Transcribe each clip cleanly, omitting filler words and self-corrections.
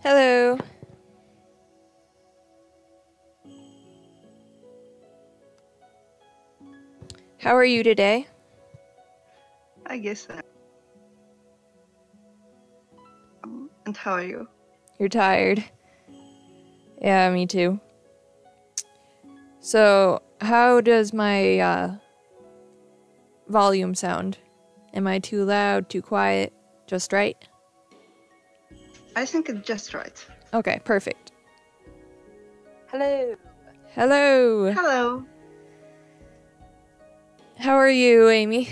Hello. How are you today? I guess. And how are you? You're tired. Yeah, me too. So, how does my volume sound? Am I too loud, too quiet, just right? I think it's just right. Okay, perfect. Hello. Hello. Hello. How are you, Amy?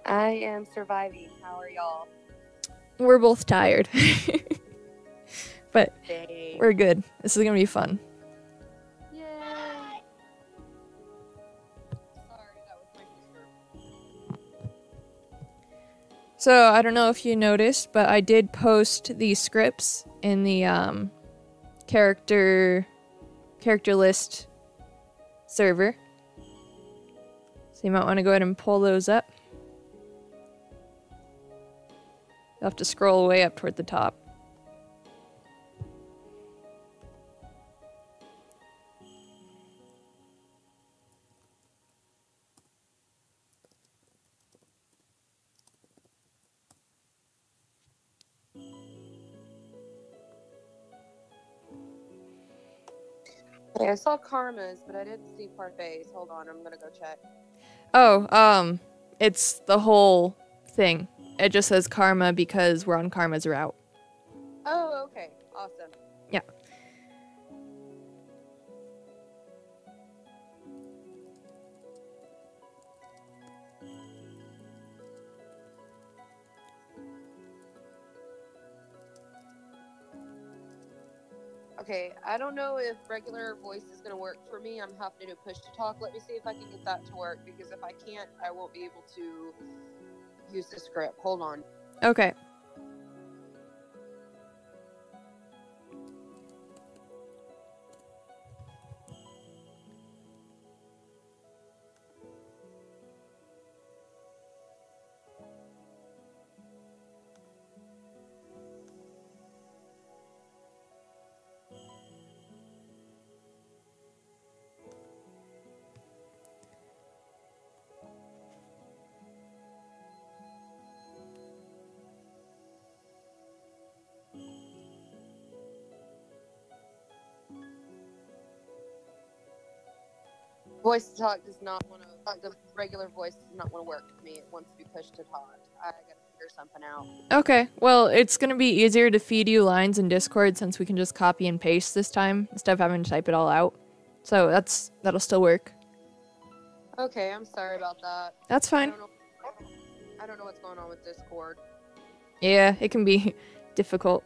I am surviving. How are y'all? We're both tired. But Dang. we're good. This is gonna be fun. Yay. Sorry, that was my sister. So, I don't know if you noticed, but I did post the scripts in the character list server. So you might want to go ahead and pull those up. You'll have to scroll way up toward the top. Okay, I saw Karma's, but I didn't see Parfait's. Hold on, I'm gonna go check. Oh, it's the whole thing. It just says Karma because we're on Karma's route. Oh, okay. Awesome. Yeah. Okay, I don't know if regular voice is gonna work for me. I'm having to do push to talk. Let me see if I can get that to work, because if I can't, I won't be able to use the script. Hold on. Okay. Voice to talk does not want to. The regular voice does not want to work for me. It wants to be pushed to talk. I gotta figure something out. Okay. Well, it's gonna be easier to feed you lines in Discord since we can just copy and paste this time instead of having to type it all out. So that'll still work. Okay, I'm sorry about that. That's fine. I don't know what's going on with Discord. Yeah, it can be difficult.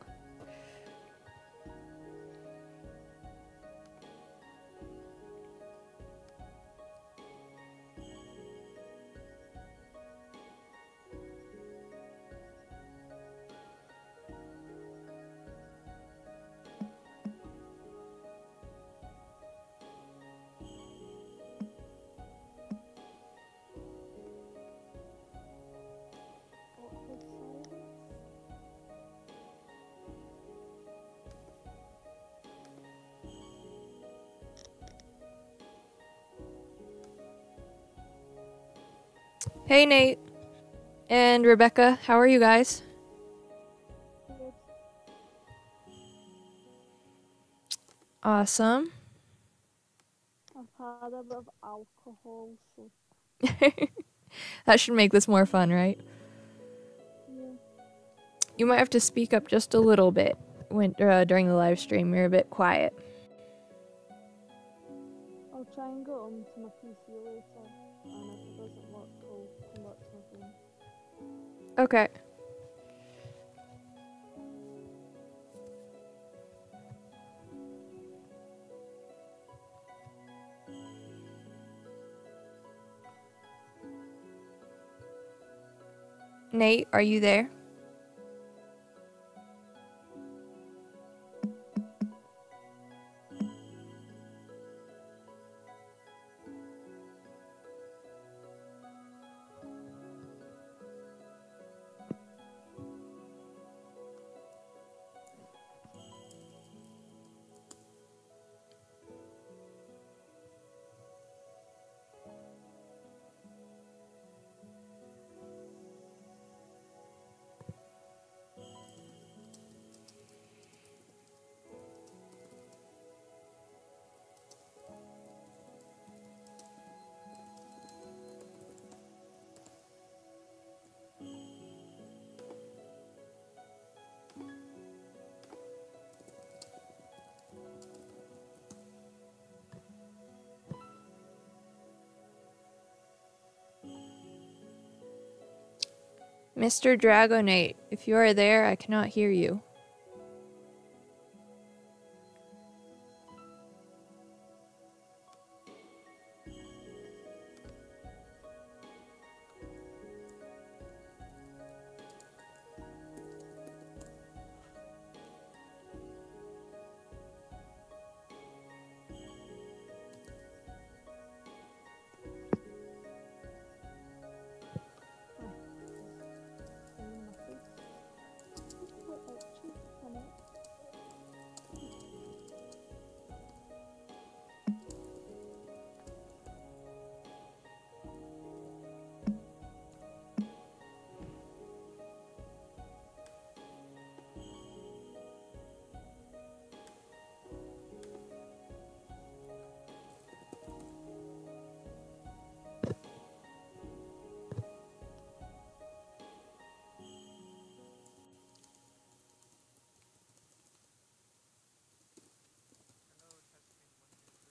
Hey, Nate and Rebecca, how are you guys? Awesome. I've had a bit of alcohol, so That should make this more fun, right? yeah. You might have to speak up just a little bit during the live stream. You're a bit quiet. I'll try and go on to my PC later, and if it doesn't work, I'll come back to my phone. Okay. Nate, are you there? Mr. DragoNate, if you are there, I cannot hear you.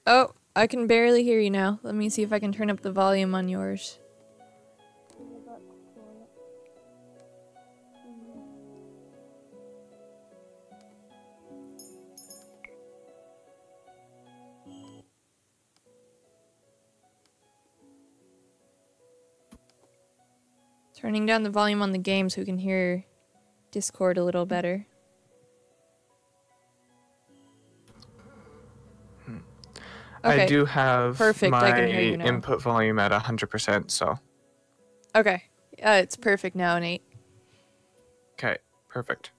Oh, I can barely hear you now. Let me see if I can turn up the volume on yours. Turning down the volume on the game so we can hear Discord a little better. Okay. I do have Perfect. my I can hear you now. input volume at 100%, so. Okay. It's perfect now, Nate. Okay, perfect.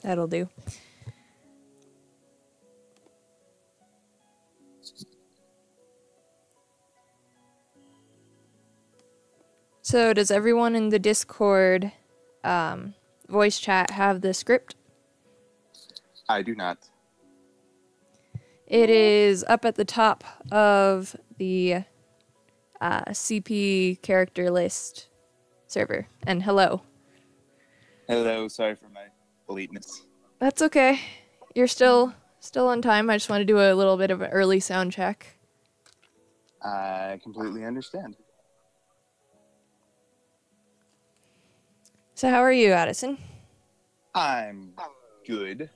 That'll do. So does everyone in the Discord voice chat have the script? I do not. It is up at the top of the CP character list server. And hello. Hello, sorry for my lateness. That's okay. You're still on time. I just want to do a little bit of an early sound check. I completely understand. So how are you, Addison? I'm good.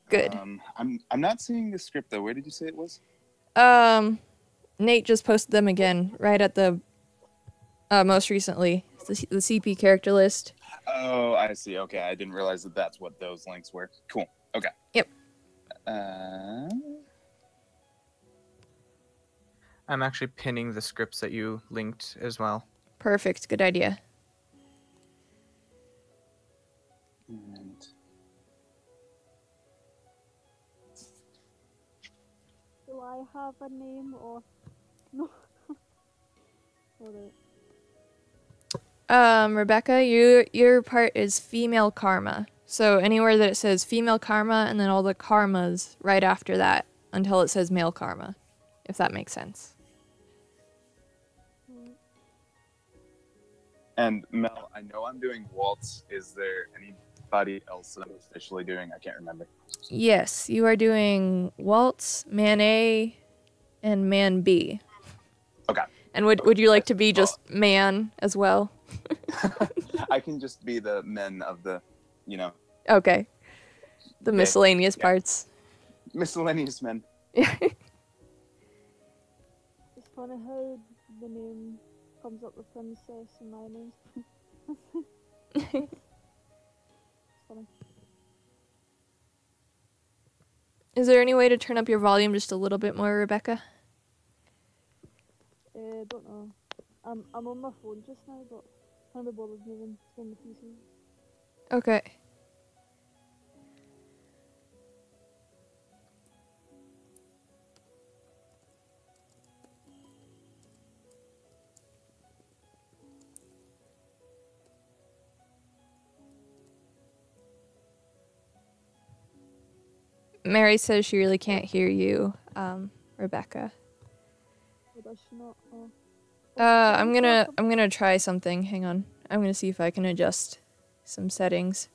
Good. I'm not seeing the script though. Where did you say it was? Nate just posted them again, right at the most recently. It's the CP character list. Oh, I see. Okay, I didn't realize that that's what those links were. Cool. Okay. Yep. I'm actually pinning the scripts that you linked as well. Perfect. Good idea. And Do I have a name or no? Alright. Rebecca, your part is female karma. So anywhere that it says female karma and then all the karmas right after that until it says male karma, if that makes sense. And Mel, I know I'm doing Waltz. Is there anybody else that I'm officially doing? I can't remember. Yes, you are doing Waltz, Man A, and Man B. Okay. And would you like to be just man as well? I can just be the men of the, Okay. The Yeah, miscellaneous yeah. parts. It's miscellaneous men. funny how the name comes up with princess and my name. It's funny. Is there any way to turn up your volume just a little bit more, Rebecca? Don't know. I'm on my phone just now, but can't be bothered moving from the PC. Okay. Mary says she really can't hear you, Rebecca. Or does she not? Oh. I'm gonna try something. Hang on. I'm gonna see if I can adjust some settings.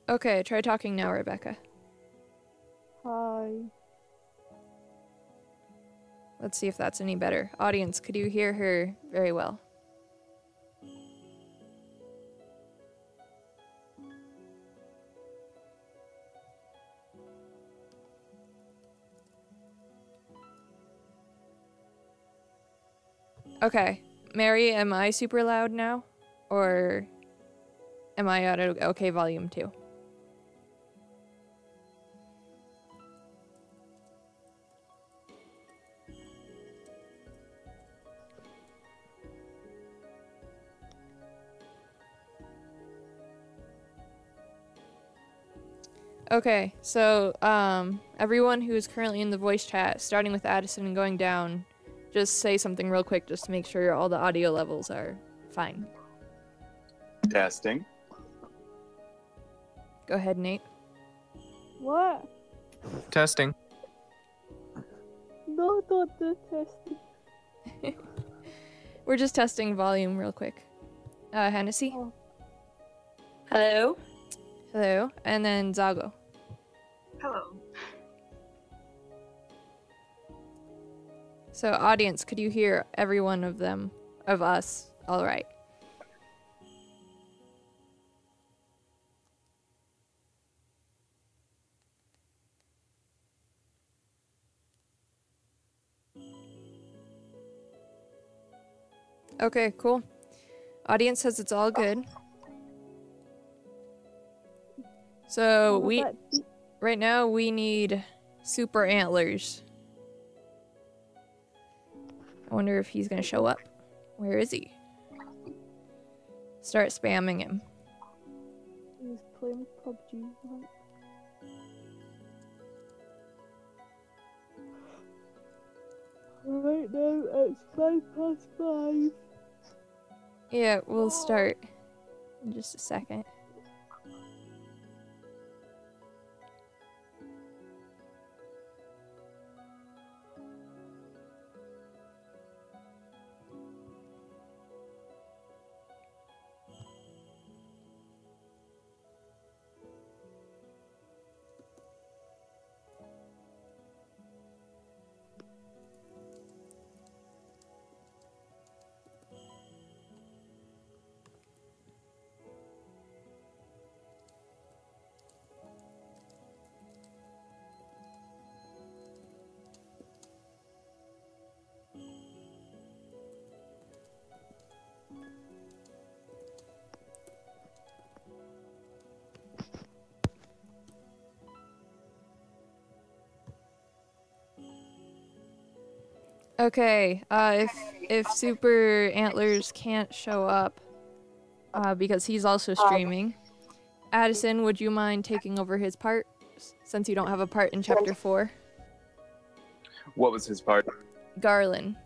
Okay, try talking now, Rebecca. Hi. Let's see if that's any better. Audience, could you hear her very well? Okay. Mary, am I super loud now? Or am I at a okay volume too? Okay, so everyone who is currently in the voice chat, starting with Addison and going down, just say something real quick just to make sure all the audio levels are fine. Testing. Go ahead, Nate. What? Testing. No, don't do testing. We're just testing volume real quick. Annice? Oh. Hello? Hello. And then Tzago. Hello. So, audience, could you hear every one of them, of us? All right. Okay, cool. Audience says it's all good. So, right now, we need super antlers. I wonder if he's gonna show up. Where is he? Start spamming him. He's playing PUBG. Right? Right now it's 5:05. Yeah, we'll start in just a second. Okay, if Super Antlers can't show up, because he's also streaming, Addison, would you mind taking over his part, since you don't have a part in Chapter 4? What was his part? Garland.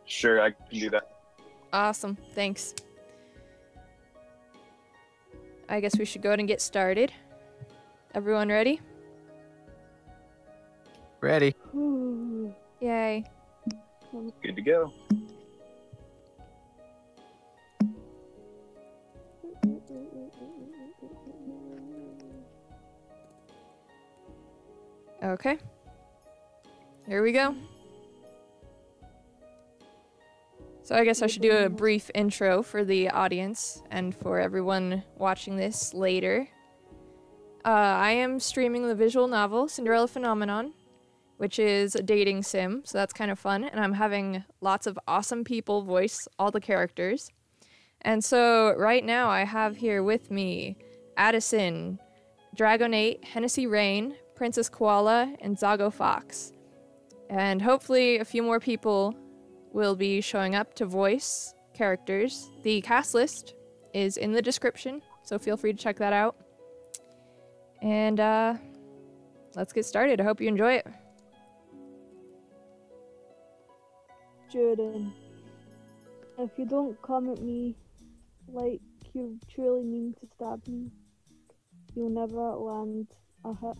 Sure, I can do that. Awesome, thanks. I guess we should go ahead and get started. Everyone ready? Ready. Yay. Good to go. Okay. Here we go. So I guess I should do a brief intro for the audience and for everyone watching this later. I am streaming the visual novel Cinderella Phenomenon, which is a dating sim, so that's kind of fun, and I'm having lots of awesome people voice all the characters. And so right now I have here with me Addison, DragoNate, Hennessy Rain, Princess Koala, and Tzago Fox. And hopefully a few more people will be showing up to voice characters. The cast list is in the description, so feel free to check that out. And let's get started. I hope you enjoy it. Jordan, if you don't come at me like you truly mean to stab me, you'll never land a hit.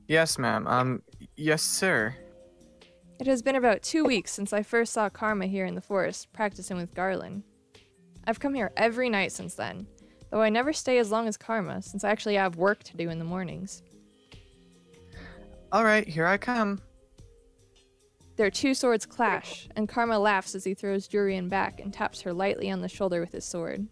Yes, ma'am. Yes, sir. It has been about 2 weeks since I first saw Karma here in the forest, practicing with Garland. I've come here every night since then, though I never stay as long as Karma, since I actually have work to do in the mornings. Alright, here I come. Their two swords clash, and Karma laughs as he throws Durian back and taps her lightly on the shoulder with his sword.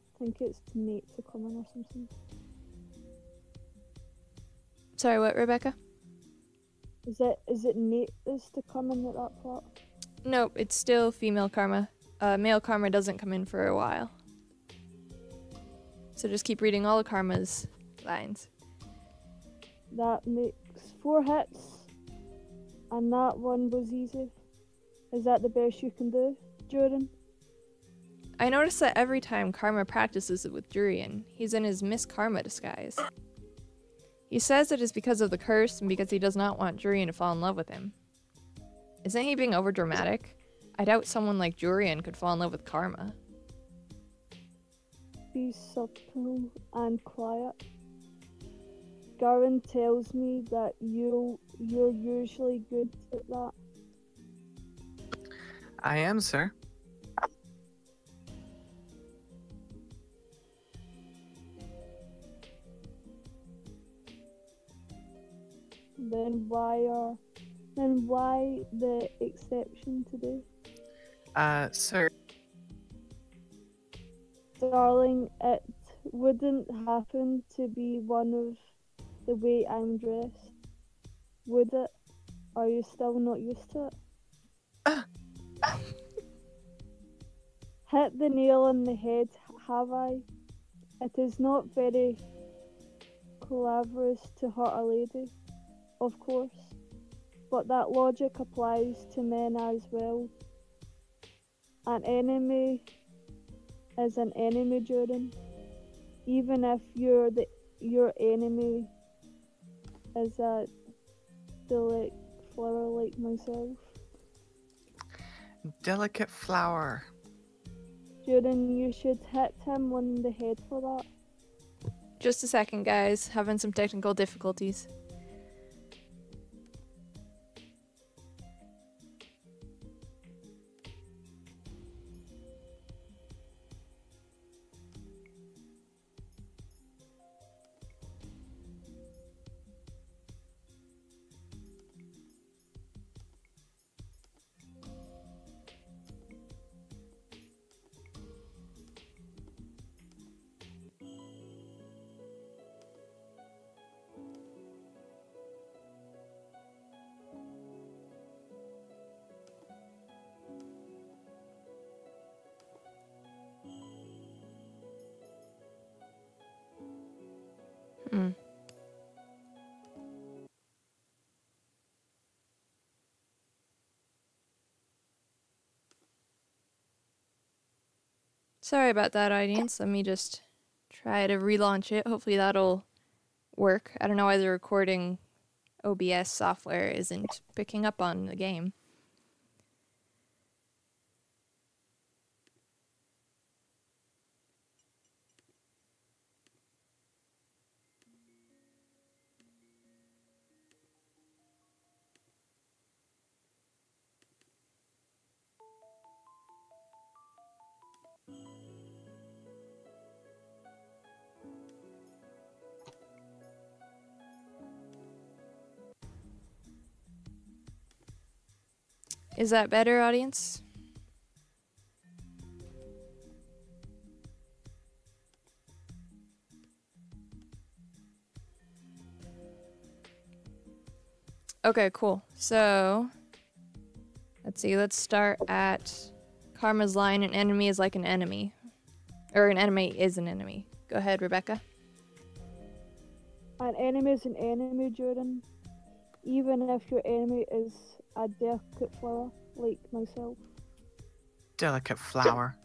I think it's Nate to come in or something. Sorry, what, Rebecca? Is it Nate is to come in at that part? Nope, it's still female Karma. Male Karma doesn't come in for a while. So just keep reading all of Karma's lines. That makes 4 hits, and that one was easy. Is that the best you can do, Jordan? I notice that every time Karma practices it with Durian, he's in his Miss Karma disguise. He says it is because of the curse and because he does not want Durian to fall in love with him. Isn't he being overdramatic? I doubt someone like Durian could fall in love with Karma. Be subtle and quiet. Garen tells me that you're usually good at that. I am, sir. Then why the exception today? Sir. Darling, it wouldn't happen to be one of the way I'm dressed, would it? Are you still not used to it? Hit the nail on the head, have I? It is not very cleverous to hurt a lady, of course, but that logic applies to men as well. An enemy is an enemy, Jordan, even if your enemy is a delicate flower like myself. Delicate flower. Jordan, you should hit him on the head for that. Just a second, guys. Having some technical difficulties. Hmm. Sorry about that, audience. Let me just try to relaunch it. Hopefully that'll work. I don't know why the recording OBS software isn't picking up on the game. Is that better, audience? Okay, cool. So, let's see. Let's start at Karma's line. An enemy is like an enemy. Or an enemy is an enemy. Go ahead, Rebecca. An enemy is an enemy, Jordan. Even if your enemy is a delicate flower, like myself. Delicate flower.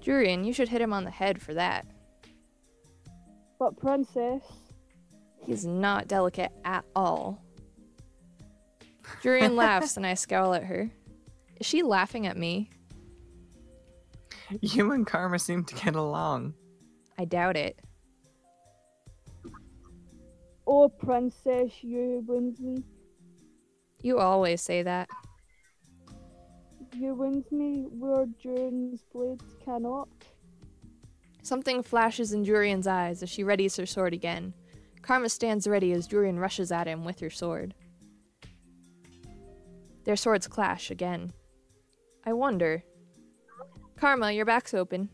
Jurian, you should hit him on the head for that. But princess, He's not delicate at all. Jurian laughs and I scowl at her. Is she laughing at me? You and Karma seem to get along. I doubt it. oh princess, you wound me. You always say that. You wound me where Jordan's blades cannot. Something flashes in Jurian's eyes as she readies her sword again. Karma stands ready as Jurian rushes at him with her sword. Their swords clash again. I wonder. Karma, your back's open.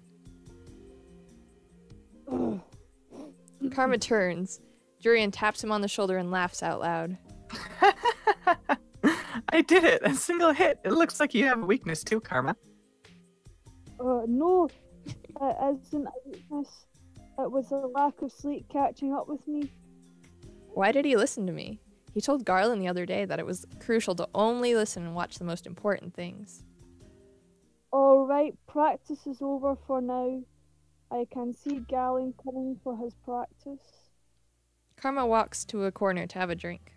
Karma turns. Jurian taps him on the shoulder and laughs out loud. I did it! A single hit! It looks like you have a weakness too, Karma. No, it isn't a weakness. It was a lack of sleep catching up with me. Why did he listen to me? He told Garland the other day that it was crucial to only listen and watch the most important things. Alright, practice is over for now. I can see Galen coming for his practice. Karma walks to a corner to have a drink.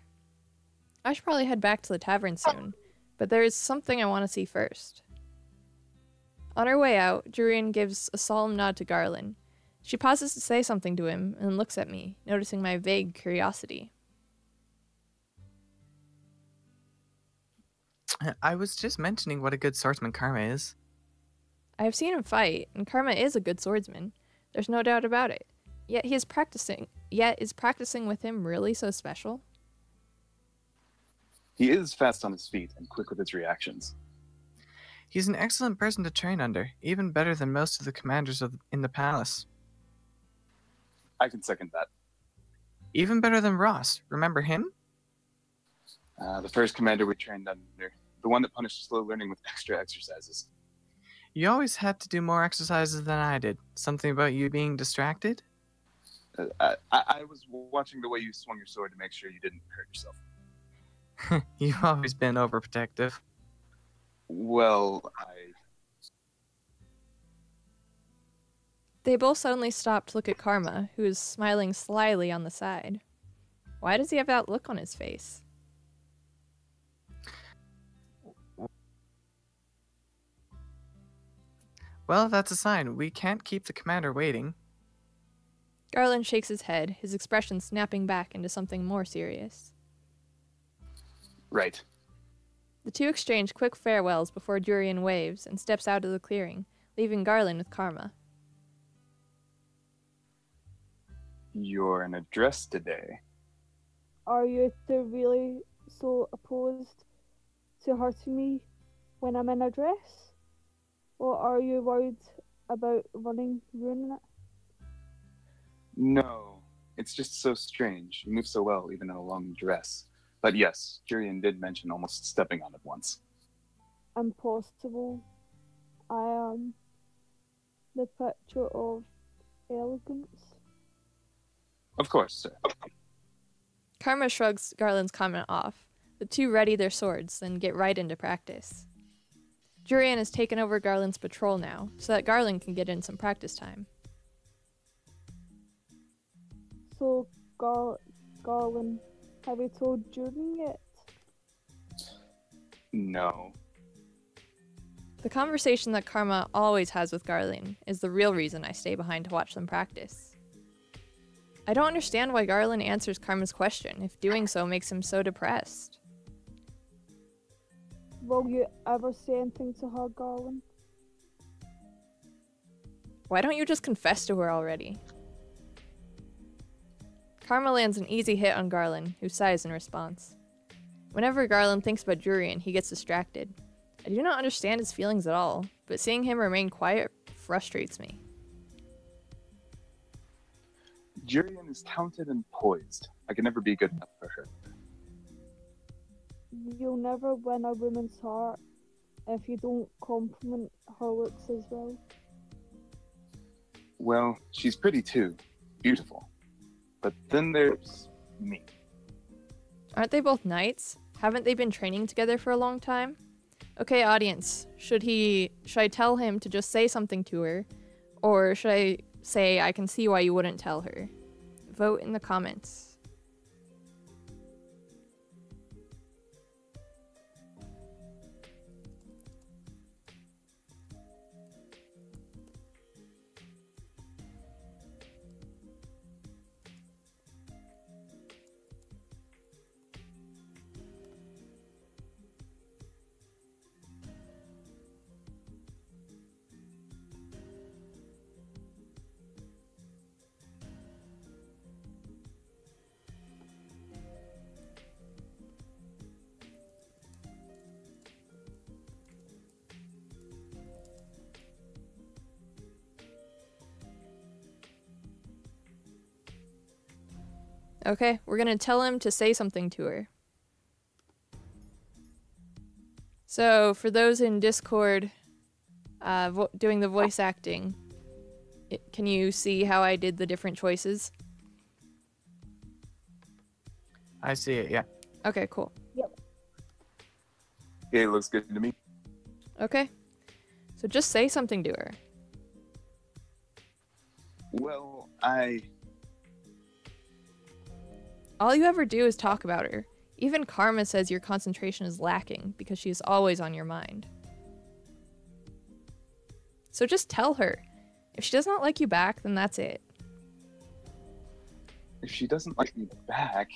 I should probably head back to the tavern soon, but there is something I want to see first. On her way out, Jurian gives a solemn nod to Garland. She pauses to say something to him and looks at me, noticing my vague curiosity. I was just mentioning what a good swordsman Karma is. I have seen him fight, and Karma is a good swordsman. There's no doubt about it. Yet is practicing with him really so special? He is fast on his feet and quick with his reactions. He's an excellent person to train under, even better than most of the commanders in the palace. I can second that. Even better than Ross. Remember him? The first commander we trained under. The one that punished slow learning with extra exercises. You always had to do more exercises than I did. Something about you being distracted? I was watching the way you swung your sword to make sure you didn't hurt yourself. You've always been overprotective. Well, They both suddenly stop to look at Karma, who is smiling slyly on the side. Why does he have that look on his face? Well, that's a sign. We can't keep the commander waiting. Garland shakes his head, his expression snapping back into something more serious. Right. The two exchange quick farewells before Jurian waves and steps out of the clearing, leaving Garland with Karma. You're in a dress today. Are you two really so opposed to hurting me when I'm in a dress? Or are you worried about ruining it? No, it's just so strange. You move so well, even in a long dress. But yes, Jurian did mention almost stepping on it once. Impossible. I am the picture of elegance. Of course, sir. Karma shrugs Garland's comment off. The two ready their swords, then get right into practice. Jurian has taken over Garland's patrol now, so that Garland can get in some practice time. So, Garland, have you told Jordan yet? No. The conversation that Karma always has with Garland is the real reason I stay behind to watch them practice. I don't understand why Garland answers Karma's question if doing so makes him so depressed. Will you ever say anything to her, Garland? Why don't you just confess to her already? Karma lands an easy hit on Garland, who sighs in response. Whenever Garland thinks about Jurian, he gets distracted. I do not understand his feelings at all, but seeing him remain quiet frustrates me. Jurian is talented and poised. I can never be good enough for her. You'll never win a woman's heart if you don't compliment her looks as well. Well, she's pretty too. Beautiful. But then there's me. Aren't they both knights? Haven't they been training together for a long time? Okay, audience, should I tell him to just say something to her? Or should I say I can see why you wouldn't tell her? Vote in the comments. Okay, we're gonna tell him to say something to her. So, for those in Discord doing the voice acting, can you see how I did the different choices? I see it, yeah. Okay, cool. Yep. Yeah, it looks good to me. Okay. So just say something to her. Well, All you ever do is talk about her. Even Karma says your concentration is lacking because she is always on your mind. So just tell her. If she does not like you back, then that's it. If she doesn't like me back...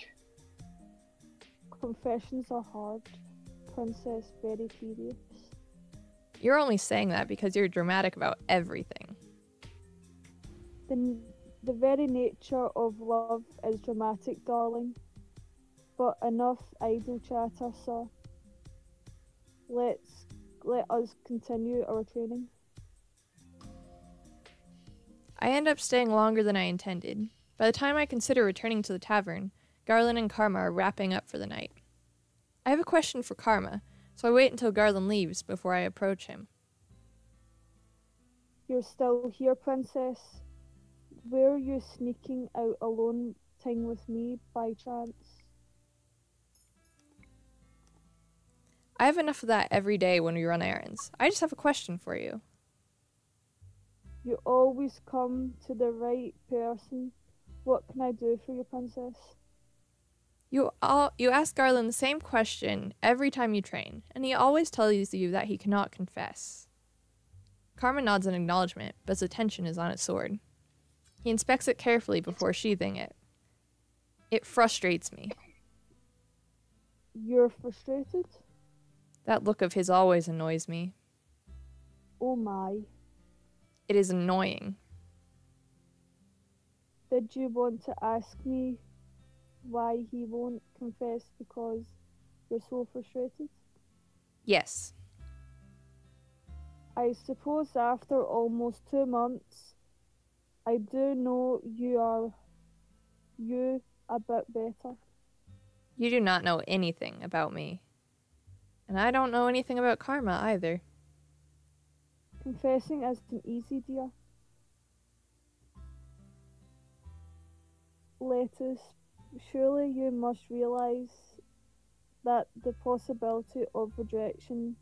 Confessions are hard. Princess, very tedious. You're only saying that because you're dramatic about everything. The very nature of love is dramatic, darling. But enough idle chatter, sir. Let us continue our training. I end up staying longer than I intended. By the time I consider returning to the tavern, Garland and Karma are wrapping up for the night. I have a question for Karma, so I wait until Garland leaves before I approach him. You're still here, princess? Were you sneaking out alone ting with me by chance? I have enough of that every day when we run errands. I just have a question for you. You always come to the right person. What can I do for you, princess? You ask Garland the same question every time you train, and he always tells you that he cannot confess. Karma nods in acknowledgement, but his attention is on his sword. He inspects it carefully before sheathing it. It frustrates me. You're frustrated? That look of his always annoys me. Oh my. It is annoying. Did you want to ask me why he won't confess because you're so frustrated? Yes. I suppose after almost 2 months, I do know you a bit better. You do not know anything about me. And I don't know anything about Karma either. Confessing isn't easy, dear. lettuce, surely you must realize that the possibility of rejection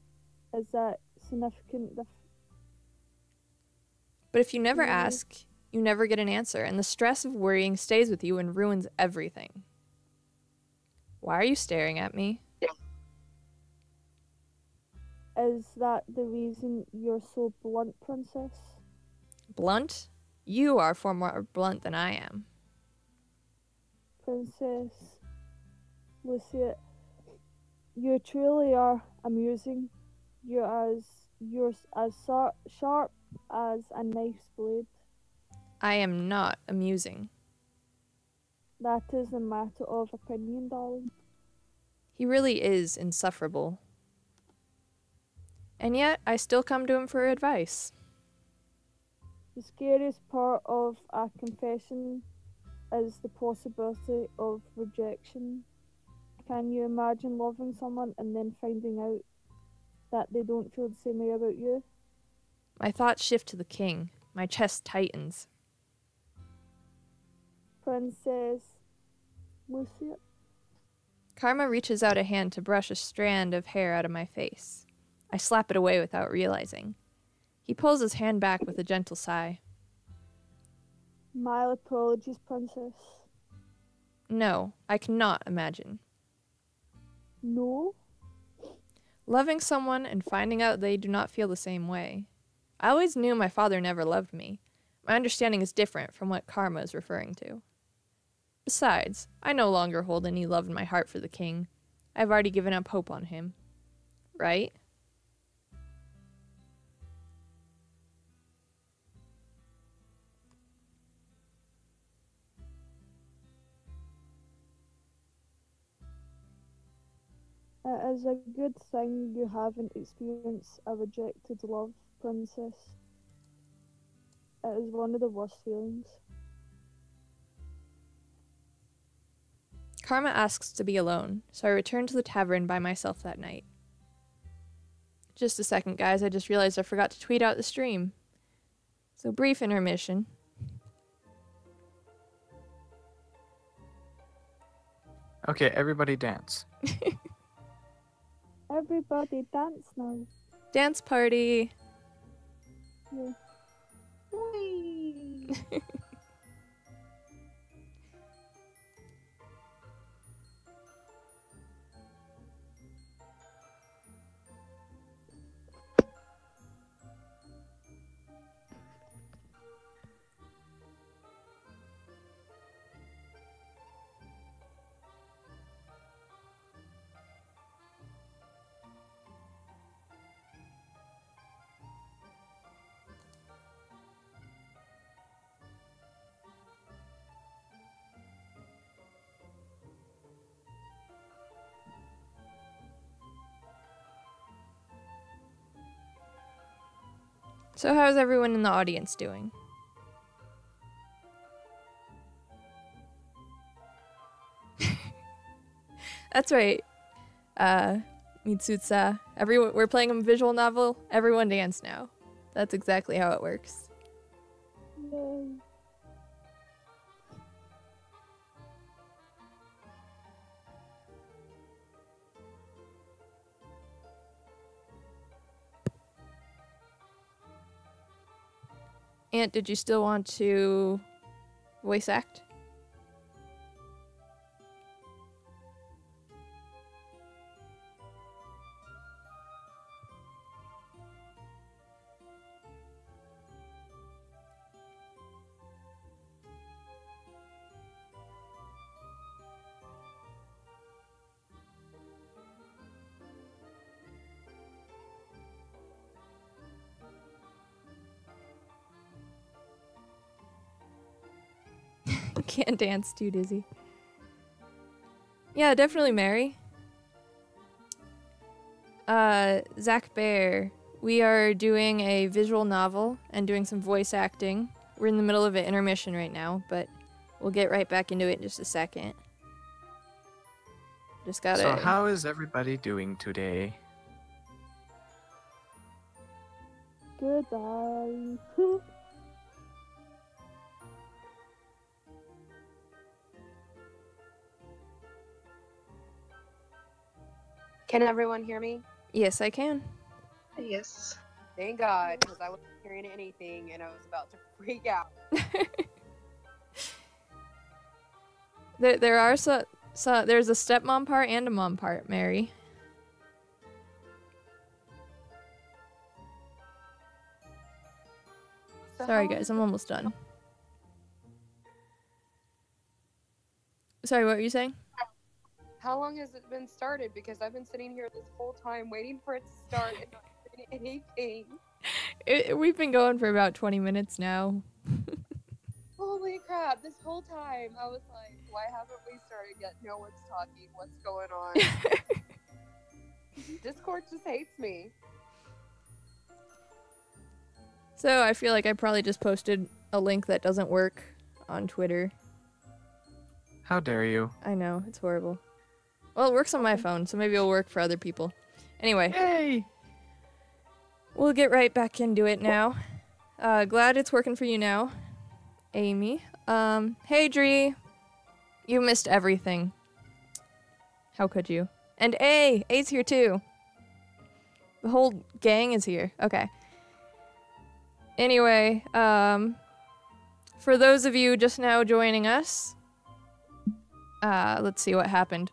is that significant. But if you never Mhm. ask, you never get an answer, and the stress of worrying stays with you and ruins everything. Why are you staring at me? Is that the reason you're so blunt, princess? Blunt? You are far more blunt than I am. Princess Lucia, you truly are amusing. You're as sharp as a knife's blade. I am not amusing. That is a matter of opinion, darling. He really is insufferable. And yet, I still come to him for advice. The scariest part of a confession is the possibility of rejection. Can you imagine loving someone and then finding out that they don't feel the same way about you? My thoughts shift to the king. My chest tightens. Princess Lucia. Karma reaches out a hand to brush a strand of hair out of my face. I slap it away without realizing. He pulls his hand back with a gentle sigh. My apologies, princess. No, I cannot imagine. No? Loving someone and finding out they do not feel the same way. I always knew my father never loved me. My understanding is different from what Karma is referring to. Besides, I no longer hold any love in my heart for the king. I've already given up hope on him. Right? It is a good thing you haven't experienced a rejected love, princess. It is one of the worst feelings. Karma asks to be alone, so I return to the tavern by myself that night. Just a second, guys, I just realized I forgot to tweet out the stream. So brief intermission. Okay, everybody dance. Everybody dance now. Dance party! Yeah. Whee! So how's everyone in the audience doing? That's right. Mitsutsa. We're playing a visual novel. Everyone dance now. That's exactly how it works. Yay. Aunt, did you still want to voice act? Can't dance, too dizzy. Yeah, definitely Mary. Zach Bear, we are doing a visual novel and doing some voice acting. We're in the middle of an intermission right now, but we'll get right back into it in just a second. Just gotta... So how is everybody doing today? Goodbye. Can everyone hear me? Yes, I can. Yes. Thank God, because I wasn't hearing anything and I was about to freak out. There are there's a stepmom part and a mom part, Mary. So Sorry how guys, long I'm almost done. Sorry, what were you saying? How long has it been started? Because I've been sitting here this whole time waiting for it to start and not hearing anything. We've been going for about 20 minutes now. Holy crap, this whole time I was like, why haven't we started yet? No one's talking. What's going on? Discord just hates me. So I feel like I probably just posted a link that doesn't work on Twitter. How dare you? I know, it's horrible. Well, it works on my phone, so maybe it'll work for other people. Anyway. Yay! We'll get right back into it now. Glad it's working for you now, Amy. Hey, Dree. You missed everything. How could you? And A's here too. The whole gang is here. Okay. Anyway, for those of you just now joining us, let's see what happened.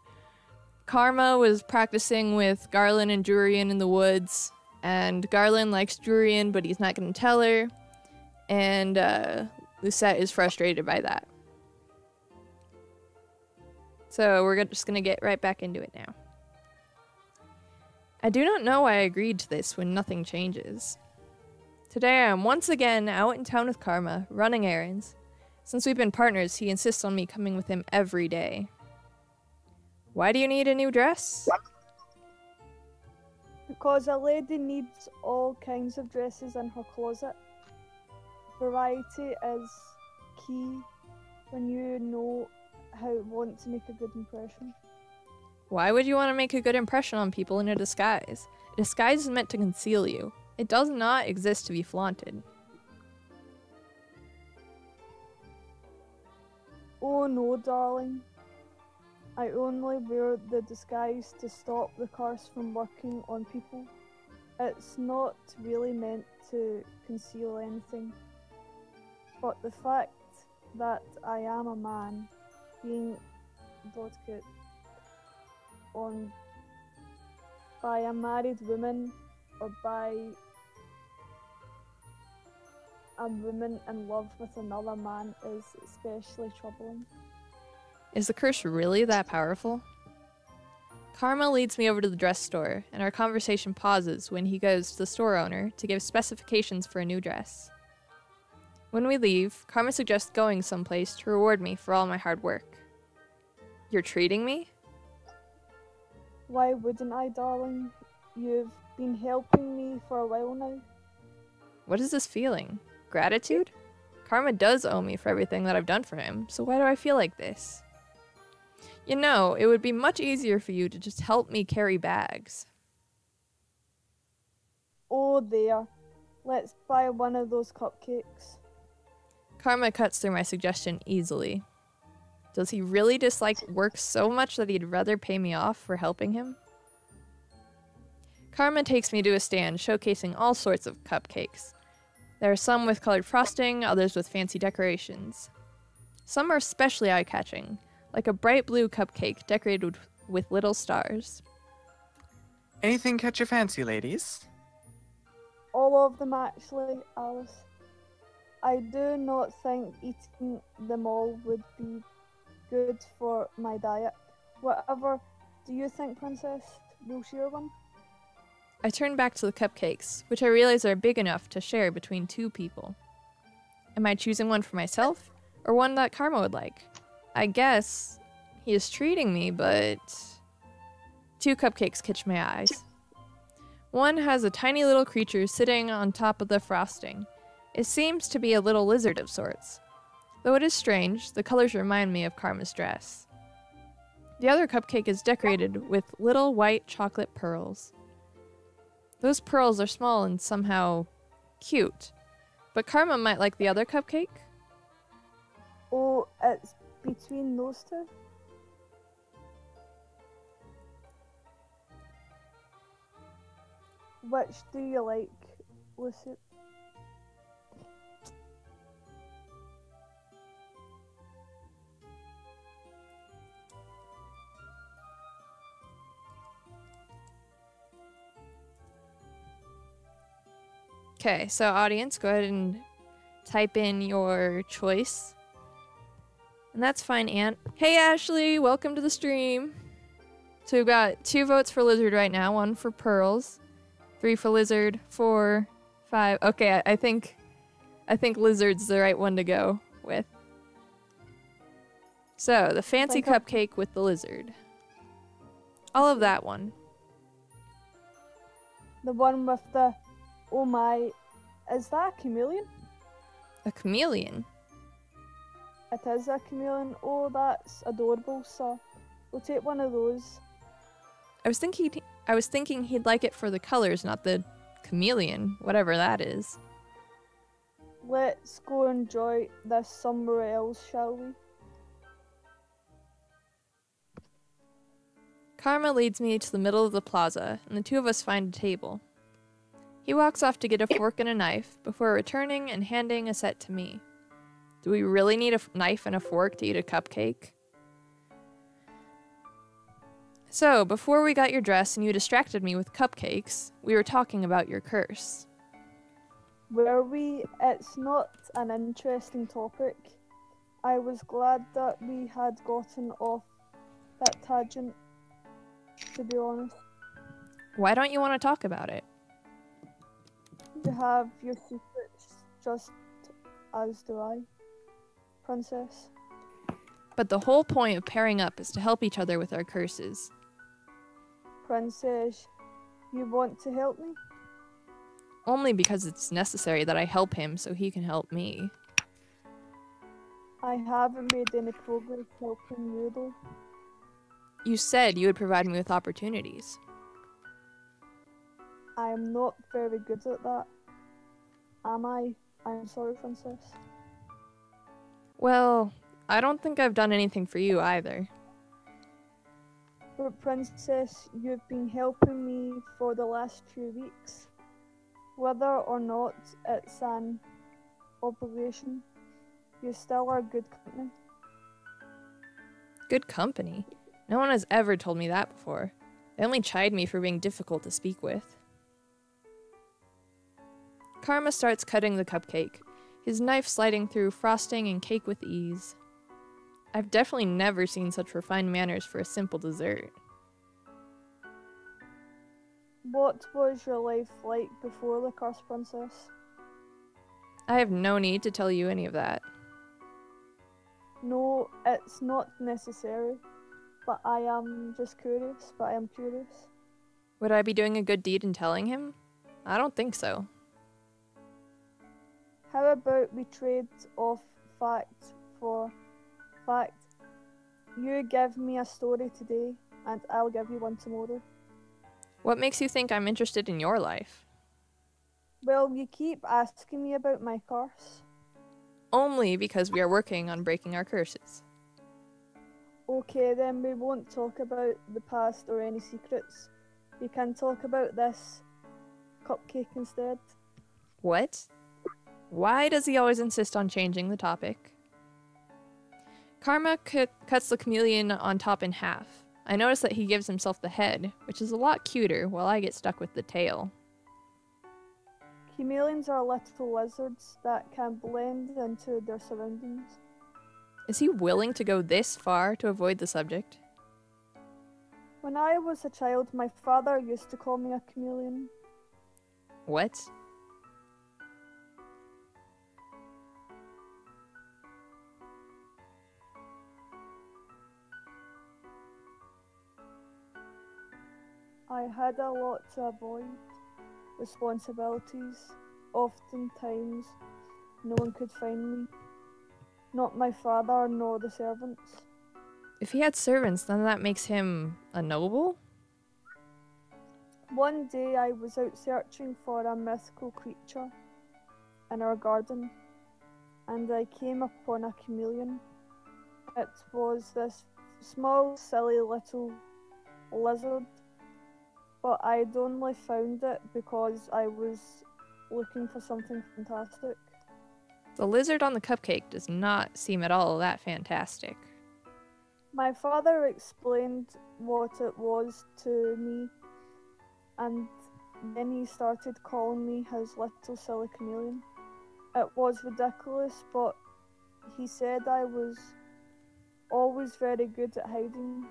Karma was practicing with Garland and Jurian in the woods, and Garland likes Jurian, but he's not going to tell her, and Lucette is frustrated by that. So we're just going to get right back into it now. I do not know why I agreed to this when nothing changes. Today I am once again out in town with Karma, running errands. Since we've been partners, he insists on me coming with him every day. Why do you need a new dress? Because a lady needs all kinds of dresses in her closet. Variety is key when you know how to want to make a good impression. Why would you want to make a good impression on people in a disguise? A disguise is meant to conceal you. It does not exist to be flaunted. Oh no, darling. I only wear the disguise to stop the curse from working on people. It's not really meant to conceal anything. But the fact that I am a man, being doted on by a married woman or by a woman in love with another man is especially troubling. Is the curse really that powerful? Karma leads me over to the dress store, and our conversation pauses when he goes to the store owner to give specifications for a new dress. When we leave, Karma suggests going someplace to reward me for all my hard work. You're treating me? Why wouldn't I, darling? You've been helping me for a while now. What is this feeling? Gratitude? Karma does owe me for everything that I've done for him, so why do I feel like this? You know, it would be much easier for you to just help me carry bags. Oh, there. Let's buy one of those cupcakes. Karma cuts through my suggestion easily. Does he really dislike work so much that he'd rather pay me off for helping him? Karma takes me to a stand showcasing all sorts of cupcakes. There are some with colored frosting, others with fancy decorations. Some are especially eye-catching, like a bright blue cupcake decorated with little stars. Anything catch your fancy, ladies? All of them, actually, Alice. I do not think eating them all would be good for my diet. Whatever do you think, Princess? We'll share one? I turn back to the cupcakes, which I realize are big enough to share between two people. Am I choosing one for myself, or one that Karma would like? I guess he is treating me, but... Two cupcakes catch my eyes. One has a tiny little creature sitting on top of the frosting. It seems to be a little lizard of sorts. Though it is strange, the colors remind me of Karma's dress. The other cupcake is decorated with little white chocolate pearls. Those pearls are small and somehow cute, but Karma might like the other cupcake? Oh, it's between those two? Which do you like, Lucy? Okay, so audience, go ahead and type in your choice. And that's fine, Ant. Hey, Ashley, welcome to the stream. So we've got 2 votes for Lizard right now, 1 for Pearls, 3 for Lizard, 4, 5. Okay, I think Lizard's the right one to go with. So, the fancy cupcake with the lizard. All of that one. The one with the, oh my, is that a chameleon? A chameleon? It is a chameleon. Oh, that's adorable, so we'll take one of those. I was thinking he'd like it for the colors, not the chameleon, whatever that is. Let's go enjoy this somewhere else, shall we? Karma leads me to the middle of the plaza, and the 2 of us find a table. He walks off to get a fork and a knife, before returning and handing a set to me. Do we really need a knife and a fork to eat a cupcake? So, before we got your dress and you distracted me with cupcakes, we were talking about your curse. Were we? It's not an interesting topic. I was glad that we had gotten off that tangent, to be honest. Why don't you want to talk about it? You have your secrets, just as do I, Princess. But the whole point of pairing up is to help each other with our curses. Princess, you want to help me? Only because it's necessary that I help him so he can help me. I haven't made any progress helping you though. You said you would provide me with opportunities. I am not very good at that. Am I? I'm sorry, Princess. Well, I don't think I've done anything for you either. But Princess, you've been helping me for the last few weeks. Whether or not it's an obligation, you still are good company. Good company? No one has ever told me that before. They only chide me for being difficult to speak with. Karma starts cutting the cupcake, his knife sliding through frosting and cake with ease. I've definitely never seen such refined manners for a simple dessert. What was your life like before the curse, Princess? I have no need to tell you any of that. No, it's not necessary. But I am just curious, Would I be doing a good deed in telling him? I don't think so. How about we trade off fact for fact? You give me a story today, and I'll give you one tomorrow. What makes you think I'm interested in your life? Well, you keep asking me about my curse. Only because we are working on breaking our curses. Okay, then we won't talk about the past or any secrets. We can talk about this cupcake instead. What? Why does he always insist on changing the topic? Karma cuts the chameleon on top in half. I notice that he gives himself the head, which is a lot cuter, while I get stuck with the tail. Chameleons are little lizards that can blend into their surroundings. Is he willing to go this far to avoid the subject? When I was a child, my father used to call me a chameleon. What? I had a lot to avoid. Responsibilities. Oftentimes, no one could find me. Not my father, nor the servants. If he had servants, then that makes him a noble? One day I was out searching for a mythical creature in our garden, and I came upon a chameleon. It was this small, silly little lizard, but I'd only found it because I was looking for something fantastic. The lizard on the cupcake does not seem at all that fantastic. My father explained what it was to me, and then he started calling me his little silly chameleon. It was ridiculous, but he said I was always very good at hiding,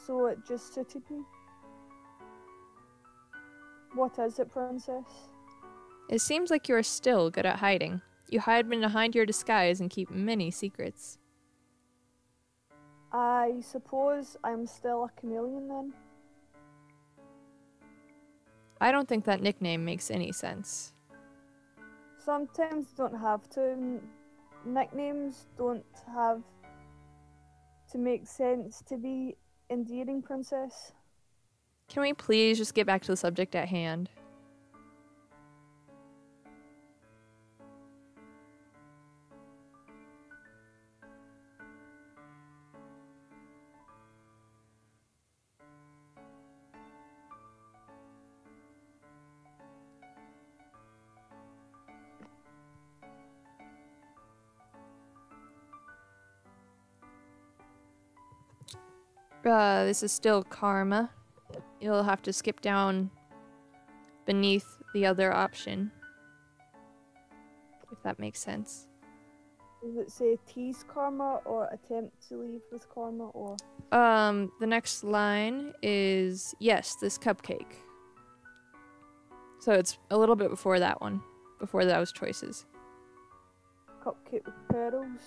so it just suited me. What is it, Princess? It seems like you are still good at hiding. You hide behind your disguise and keep many secrets. I suppose I'm still a chameleon then? I don't think that nickname makes any sense. Sometimes don't have to. Nicknames don't have to make sense to be endearing, Princess. Can we please just get back to the subject at hand? This is still karma. You'll have to skip down beneath the other option. If that makes sense. Does it say tease karma or attempt to leave with karma or? The next line is, yes, this cupcake. So it's a little bit before that one. Before those choices. Cupcake with pearls.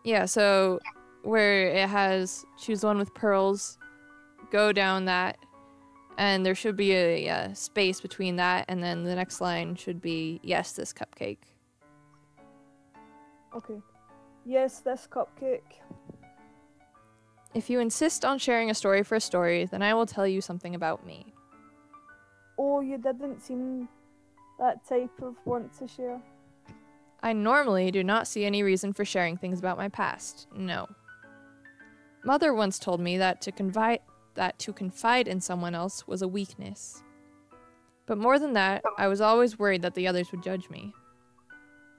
Yeah, so where it has choose one with pearls, go down that, and there should be a space between that, and then the next line should be, yes, this cupcake. Okay. Yes, this cupcake. If you insist on sharing a story for a story, then I will tell you something about me. Oh, you didn't seem that type of want to share. I normally do not see any reason for sharing things about my past. No. Mother once told me that to confide in someone else was a weakness. But more than that, I was always worried that the others would judge me.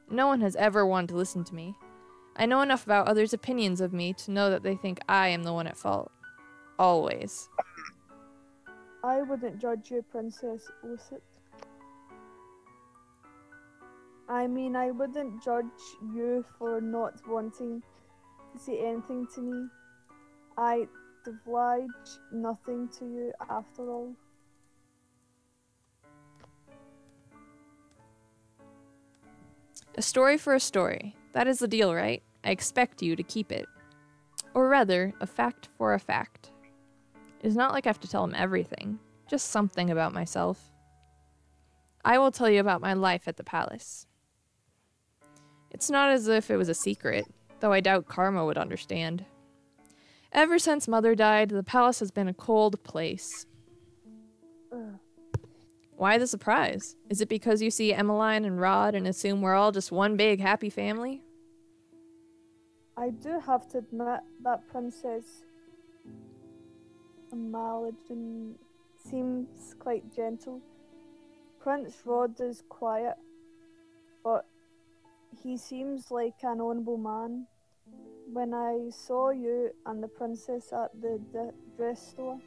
No one has ever wanted to listen to me. I know enough about others' opinions of me to know that they think I am the one at fault. Always. I wouldn't judge you, Princess Lucet. I mean, I wouldn't judge you for not wanting to say anything to me. I divulge nothing to you after all. A story for a story. That is the deal, right? I expect you to keep it. Or rather, a fact for a fact. It is not like I have to tell him everything, just something about myself. I will tell you about my life at the palace. It's not as if it was a secret, though I doubt Karma would understand. Ever since Mother died, the palace has been a cold place. Why the surprise? Is it because you see Emmeline and Rod and assume we're all just one big happy family? I do have to admit that Princess Amaladin seems quite gentle. Prince Rod is quiet, but he seems like an honourable man. When I saw you and the princess at the dress store,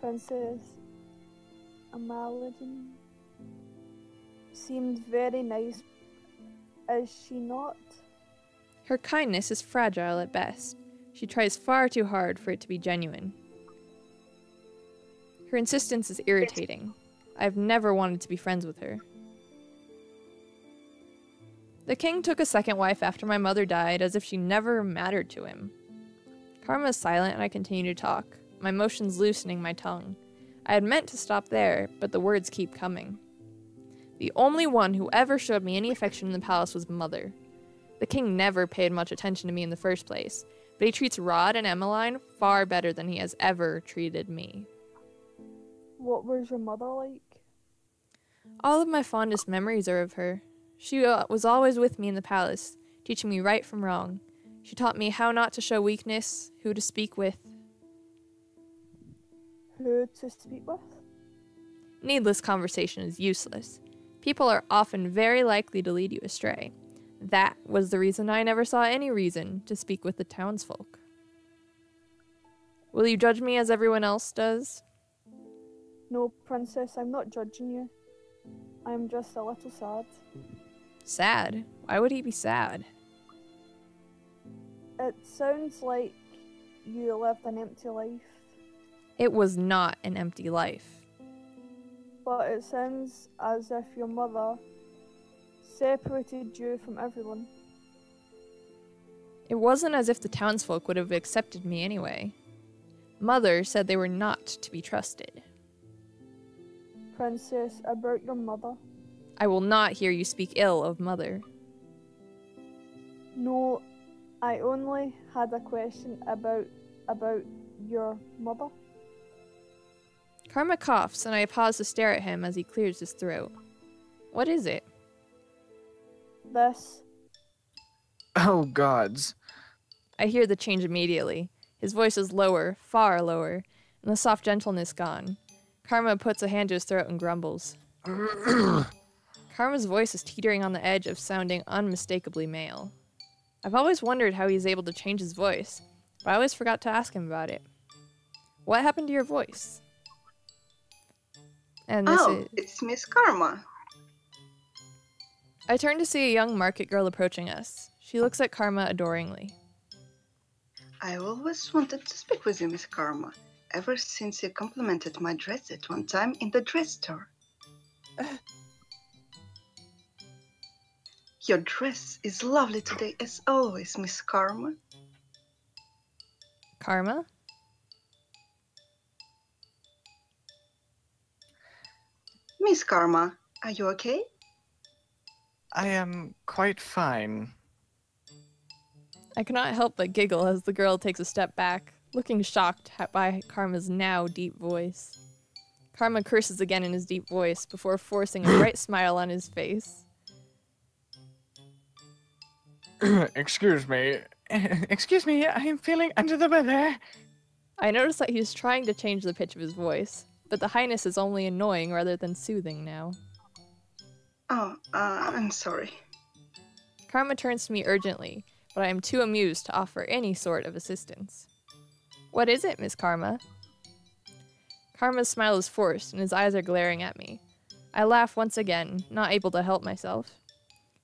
Princess Amaladin seemed very nice. Is she not? Her kindness is fragile at best. She tries far too hard for it to be genuine. Her insistence is irritating. I've never wanted to be friends with her. The king took a second wife after my mother died, as if she never mattered to him. Karma is silent and I continue to talk, my motions loosening my tongue. I had meant to stop there, but the words keep coming. The only one who ever showed me any affection in the palace was Mother. The king never paid much attention to me in the first place, but he treats Rod and Emmeline far better than he has ever treated me. What was your mother like? All of my fondest memories are of her. She was always with me in the palace, teaching me right from wrong. She taught me how not to show weakness, who to speak with, who to speak with? Needless conversation is useless. People are often very likely to lead you astray. That was the reason I never saw any reason to speak with the townsfolk. Will you judge me as everyone else does? No, Princess, I'm not judging you. I'm just a little sad. Sad? Why would he be sad? It sounds like you lived an empty life, It was not an empty life. but it sounds as if your mother separated you from everyone. It wasn't as if the townsfolk would have accepted me anyway. Mother said they were not to be trusted. Princess, about your mother. I will not hear you speak ill of Mother. No, I only had a question about your mother. Karma coughs, and I pause to stare at him as he clears his throat. What is it? This. Oh, gods. I hear the change immediately. His voice is lower, far lower, and the soft gentleness gone. Karma puts a hand to his throat and grumbles. Karma's voice is teetering on the edge of sounding unmistakably male. I've always wondered how he's able to change his voice, but I always forgot to ask him about it. What happened to your voice? And this is... it's Miss Karma. I turn to see a young market girl approaching us. She looks at Karma adoringly. I always wanted to speak with you, Miss Karma, ever since you complimented my dress at one time in the dress store. Your dress is lovely today, as always, Miss Karma. Karma? Miss Karma, are you okay? I am quite fine. I cannot help but giggle as the girl takes a step back, looking shocked by Karma's now deep voice. Karma curses again in his deep voice before forcing a bright smile on his face. Excuse me. Excuse me, I'm feeling under the weather. I notice that he's trying to change the pitch of his voice, but the highness is only annoying rather than soothing now. Oh, I'm sorry. Karma turns to me urgently, but I am too amused to offer any sort of assistance. What is it, Miss Karma? Karma's smile is forced, and his eyes are glaring at me. I laugh once again, not able to help myself.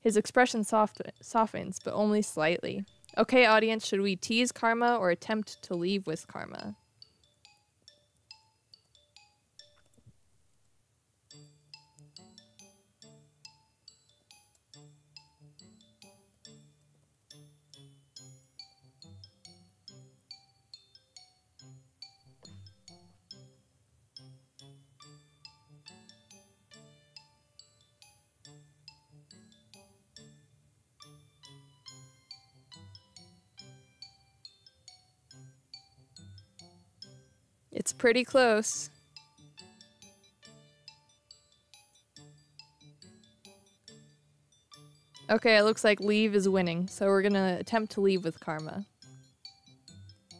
His expression softens, but only slightly. Okay, audience, should we tease Karma or attempt to leave with Karma? It's pretty close. Okay, it looks like leave is winning, so we're gonna attempt to leave with Karma.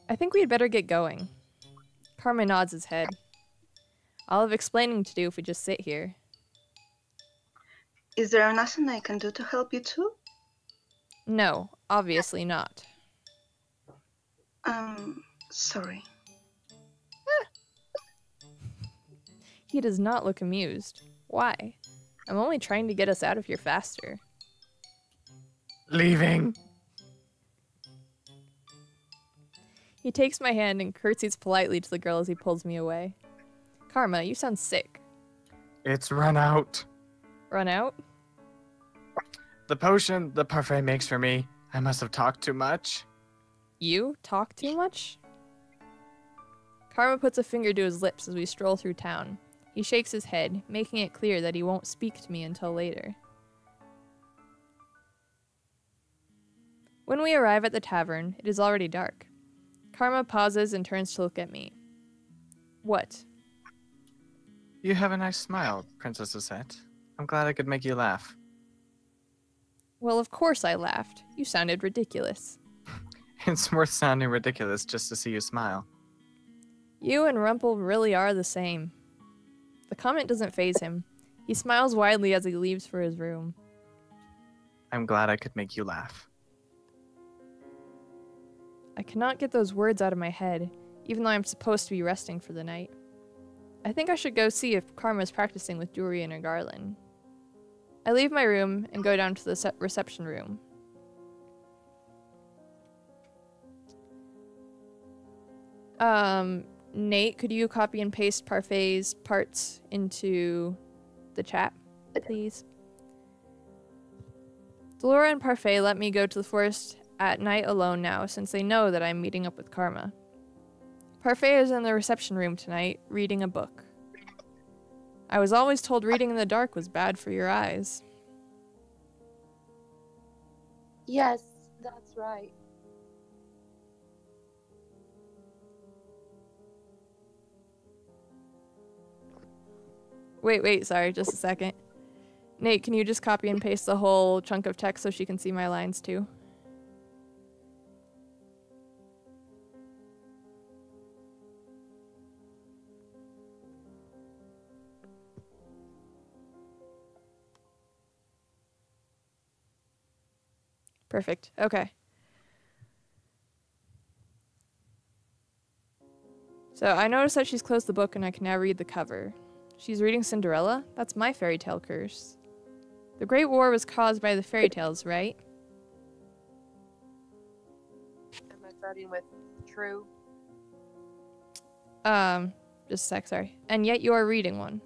I think we had better get going. Karma nods his head. I'll have explaining to do if we just sit here. Is there nothing I can do to help you too? No, obviously not. Sorry. He does not look amused. Why? I'm only trying to get us out of here faster. Leaving. He takes my hand and curtsies politely to the girl as he pulls me away. Karma, you sound sick. It's run out. Run out? The potion the parfait makes for me. I must have talked too much. You talk too much? Karma puts a finger to his lips as we stroll through town. He shakes his head, making it clear that he won't speak to me until later. When we arrive at the tavern, it is already dark. Karma pauses and turns to look at me. What? You have a nice smile, Princess Lisette. I'm glad I could make you laugh. Well, of course I laughed. You sounded ridiculous. It's worth sounding ridiculous just to see you smile. You and Rumple really are the same. The comment doesn't faze him. He smiles widely as he leaves for his room. I'm glad I could make you laugh. I cannot get those words out of my head, even though I'm supposed to be resting for the night. I think I should go see if Karma's practicing with Durian or Garland. I leave my room and go down to the reception room. Nate, could you copy and paste Parfait's parts into the chat, please? Delora and Parfait let me go to the forest at night alone now, since they know that I'm meeting up with Karma. Parfait is in the reception room tonight, reading a book. I was always told reading in the dark was bad for your eyes. Yes, that's right. Wait, sorry, just a second. Nate, can you just copy and paste the whole chunk of text so she can see my lines too? Perfect. Okay. So I noticed that she's closed the book and I can now read the cover. She's reading Cinderella? That's my fairy tale curse. The Great War was caused by the fairy tales, right? Am I starting with true? Just a sec, sorry. And yet you are reading one.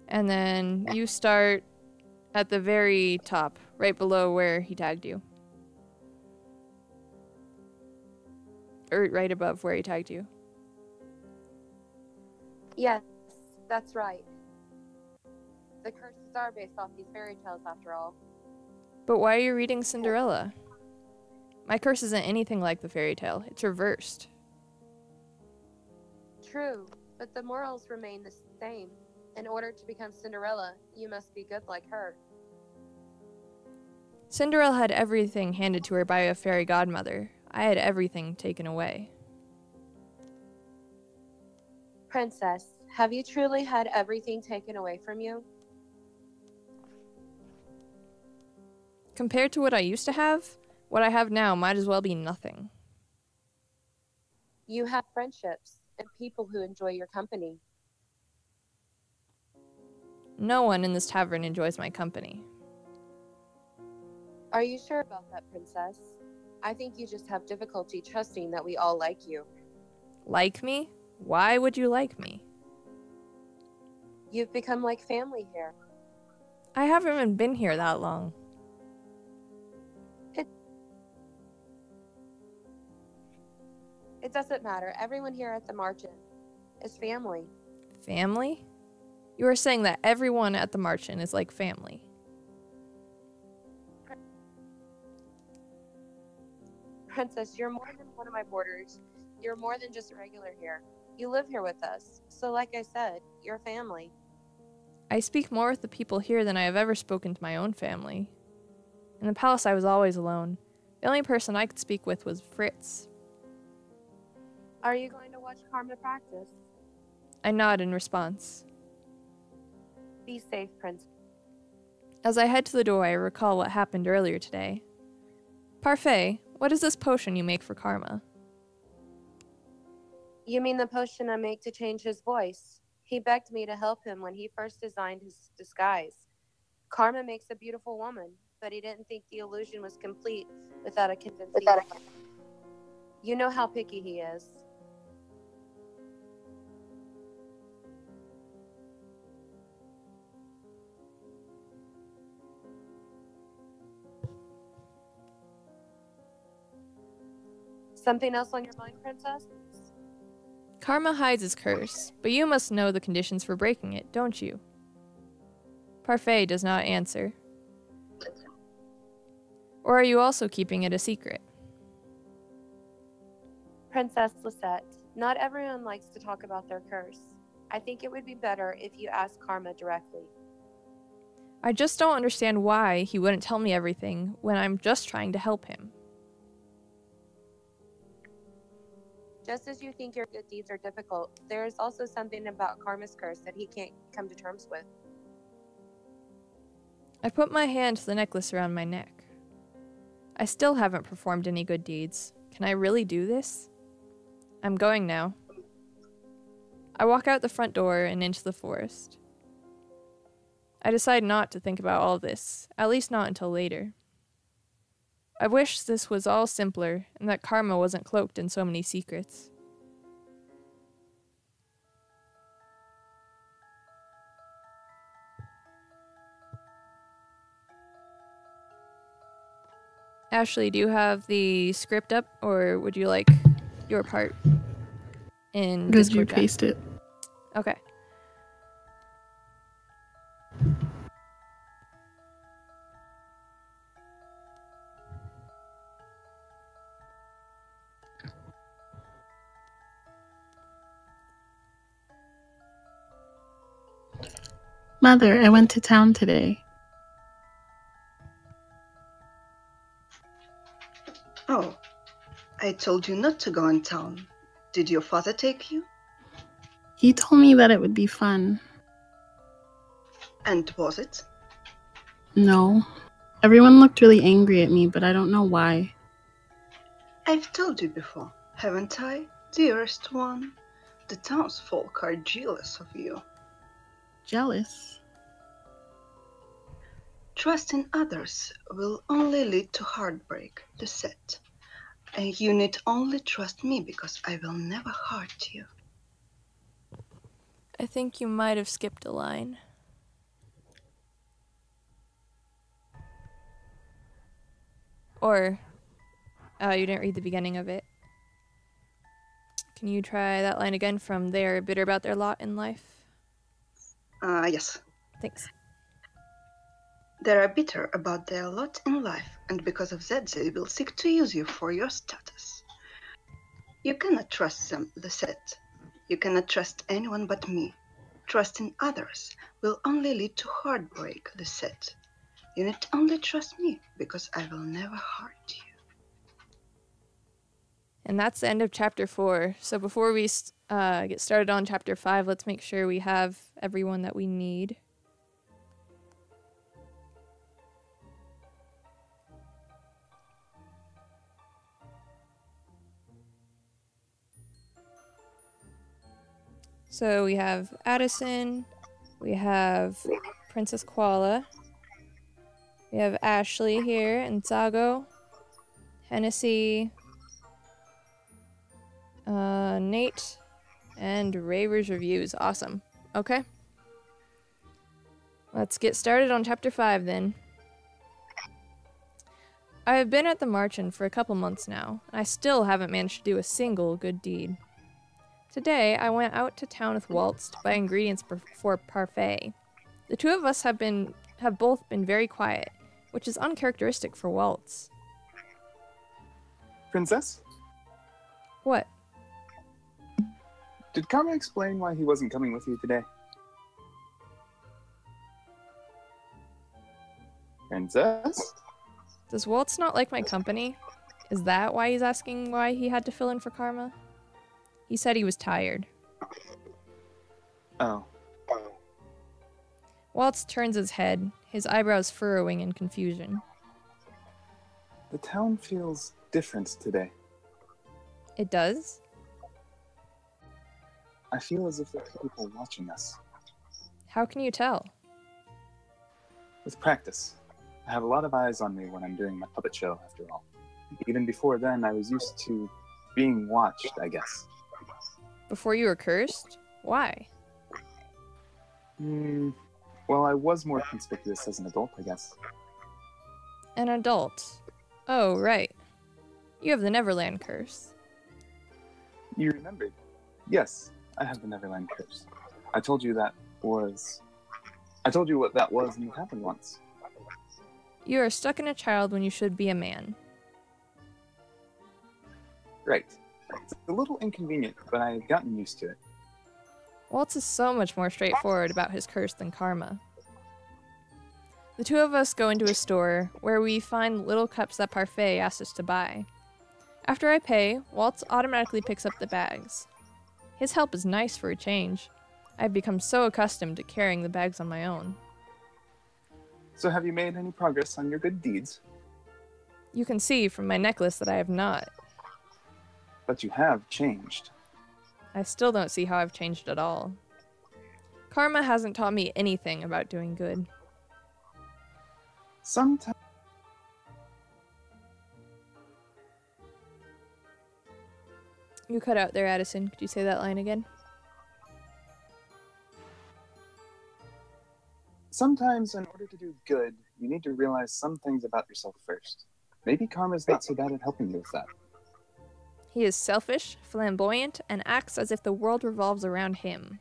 And then you start at the very top, right below where he tagged you. Or right above where he tagged you. Yes, that's right. The curses are based off these fairy tales after all. But why are you reading Cinderella? My curse isn't anything like the fairy tale. It's reversed. True, but the morals remain the same. In order to become Cinderella, you must be good like her. Cinderella had everything handed to her by a fairy godmother. I had everything taken away. Princess, have you truly had everything taken away from you? Compared to what I used to have, what I have now might as well be nothing. You have friendships and people who enjoy your company. No one in this tavern enjoys my company. Are you sure about that, Princess? I think you just have difficulty trusting that we all like you. Like me? Why would you like me? You've become like family here. I haven't even been here that long. It doesn't matter. Everyone here at the Marchant is family. Family? You are saying that everyone at the Marchant is like family. Princess, you're more than one of my boarders. You're more than just regular here. You live here with us. So like I said, you're family. I speak more with the people here than I have ever spoken to my own family. In the palace I was always alone. The only person I could speak with was Fritz. Are you going to watch Karma practice? I nod in response. Be safe, Princess. As I head to the door, I recall what happened earlier today. Parfait, what is this potion you make for Karma? You mean the potion I make to change his voice? He begged me to help him when he first designed his disguise. Karma makes a beautiful woman, but he didn't think the illusion was complete without a convincing woman. You know how picky he is. Something else on your mind, Princess? Karma hides his curse, but you must know the conditions for breaking it, don't you? Parfait does not answer. Or are you also keeping it a secret? Princess Lisette, not everyone likes to talk about their curse. I think it would be better if you ask Karma directly. I just don't understand why he wouldn't tell me everything when I'm just trying to help him. Just as you think your good deeds are difficult, there is also something about Karma's curse that he can't come to terms with. I put my hand to the necklace around my neck. I still haven't performed any good deeds. Can I really do this? I'm going now. I walk out the front door and into the forest. I decide not to think about all this, at least not until later. I wish this was all simpler and that Karma wasn't cloaked in so many secrets. Ashli, do you have the script up, or would you like your part in Could you Discord chat? paste it? Okay. Mother, I went to town today. Oh, I told you not to go in town. Did your father take you? He told me that it would be fun. And was it? No. Everyone looked really angry at me, but I don't know why. I've told you before, haven't I, dearest one? The townsfolk are jealous of you. Jealous? Trust in others will only lead to heartbreak, Lucette. And you need only trust me because I will never hurt you. I think you might have skipped a line. Or, you didn't read the beginning of it. Can you try that line again from "They are bitter about their lot in life"? Yes. Thanks. They are bitter about their lot in life, and because of that they will seek to use you for your status. You cannot trust them, Lucette. You cannot trust anyone but me. Trust in others will only lead to heartbreak, Lucette. You need only trust me, because I will never hurt you. And that's the end of chapter 4. So before we get started on chapter 5, let's make sure we have everyone that we need. So we have Addison, we have Princess Koala, we have Ashli here, and Tzago, Annice, Nate, and Raver's reviews. Awesome. Okay. Let's get started on chapter 5 then. I have been at the Marchen for a couple months now, and I still haven't managed to do a single good deed. Today, I went out to town with Waltz to buy ingredients for parfait. The two of us have both been very quiet, which is uncharacteristic for Waltz. Princess? What? Did Karma explain why he wasn't coming with you today? Princess? Does Waltz not like my company? Is that why he's asking why he had to fill in for Karma? He said he was tired. Oh. Waltz turns his head, his eyebrows furrowing in confusion. The town feels different today. It does? I feel as if there are people watching us. How can you tell? With practice. I have a lot of eyes on me when I'm doing my puppet show, after all. Even before then, I was used to being watched, I guess. Before you were cursed? Why? Well, I was more conspicuous as an adult, I guess. An adult? Oh, right. You have the Neverland curse. You remembered? Yes, I have the Neverland curse. I told you what that was and it happened once. You are stuck in a child when you should be a man. Right. It's a little inconvenient, but I've gotten used to it. Waltz is so much more straightforward about his curse than Karma. The two of us go into a store where we find little cups that Parfait asked us to buy. After I pay, Waltz automatically picks up the bags. His help is nice for a change. I've become so accustomed to carrying the bags on my own. So have you made any progress on your good deeds? You can see from my necklace that I have not. But you have changed. I still don't see how I've changed at all. Karma hasn't taught me anything about doing good. Sometimes... You cut out there, Addison. Could you say that line again? Sometimes, in order to do good, you need to realize some things about yourself first. Maybe Karma's not so bad at helping you with that. He is selfish, flamboyant, and acts as if the world revolves around him.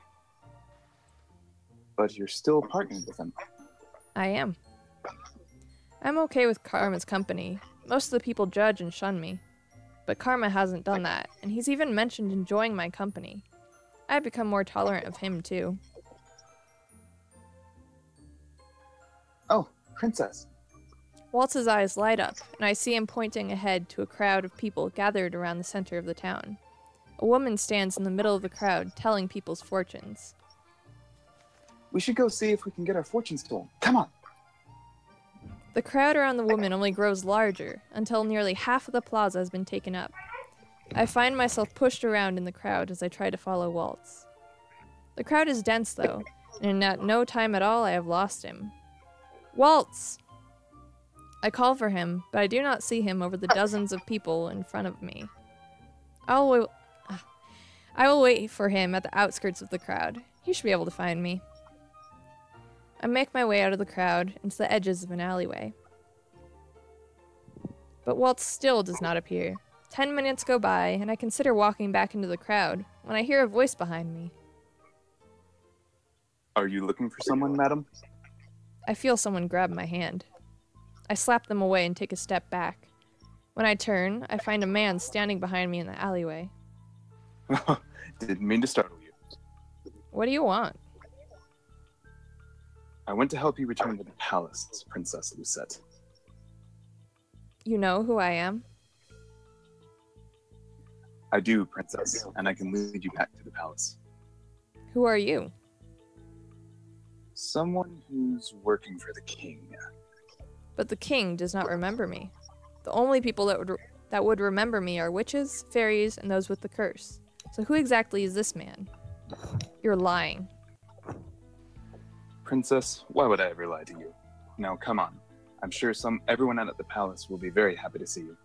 But you're still partnered with him. I am. I'm okay with Karma's company. Most of the people judge and shun me. But Karma hasn't done that, and he's even mentioned enjoying my company. I've become more tolerant of him, too. Oh, Princess. Waltz's eyes light up, and I see him pointing ahead to a crowd of people gathered around the center of the town. A woman stands in the middle of the crowd, telling people's fortunes. We should go see if we can get our fortunes told. Come on! The crowd around the woman only grows larger, until nearly half of the plaza has been taken up. I find myself pushed around in the crowd as I try to follow Waltz. The crowd is dense, though, and at no time at all I have lost him. Waltz! I call for him, but I do not see him over the dozens of people in front of me. I will wait for him at the outskirts of the crowd. He should be able to find me. I make my way out of the crowd into the edges of an alleyway. But Waltz still does not appear. 10 minutes go by, and I consider walking back into the crowd, when I hear a voice behind me. Are you looking for someone, madam? I feel someone grab my hand. I slap them away and take a step back. When I turn, I find a man standing behind me in the alleyway. Didn't mean to startle you. What do you want? I went to help you return to the palace, Princess Lucette. You know who I am? I do, Princess, and I can lead you back to the palace. Who are you? Someone who's working for the king. But the king does not remember me. The only people that would remember me are witches, fairies, and those with the curse. So who exactly is this man? You're lying. Princess, why would I ever lie to you? Now, come on. I'm sure everyone out at the palace will be very happy to see you.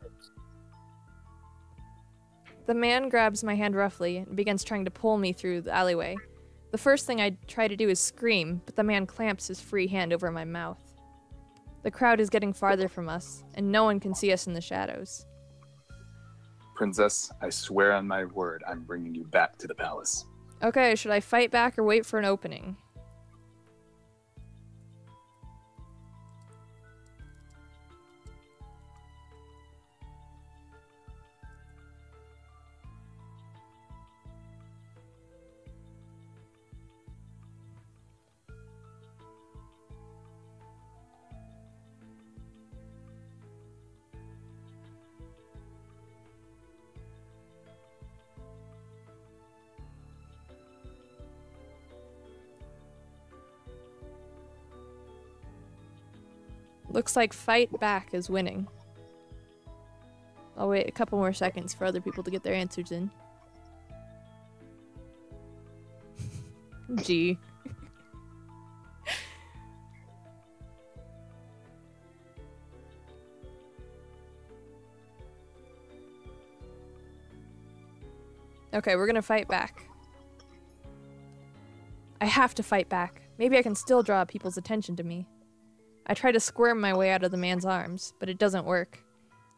The man grabs my hand roughly and begins trying to pull me through the alleyway. The first thing I try to do is scream, but the man clamps his free hand over my mouth. The crowd is getting farther from us, and no one can see us in the shadows. Princess, I swear on my word I'm bringing you back to the palace. Okay, should I fight back or wait for an opening? Looks like fight back is winning. I'll wait a couple more seconds for other people to get their answers in. Gee. Okay, we're gonna fight back. I have to fight back. Maybe I can still draw people's attention to me. I try to squirm my way out of the man's arms, but it doesn't work.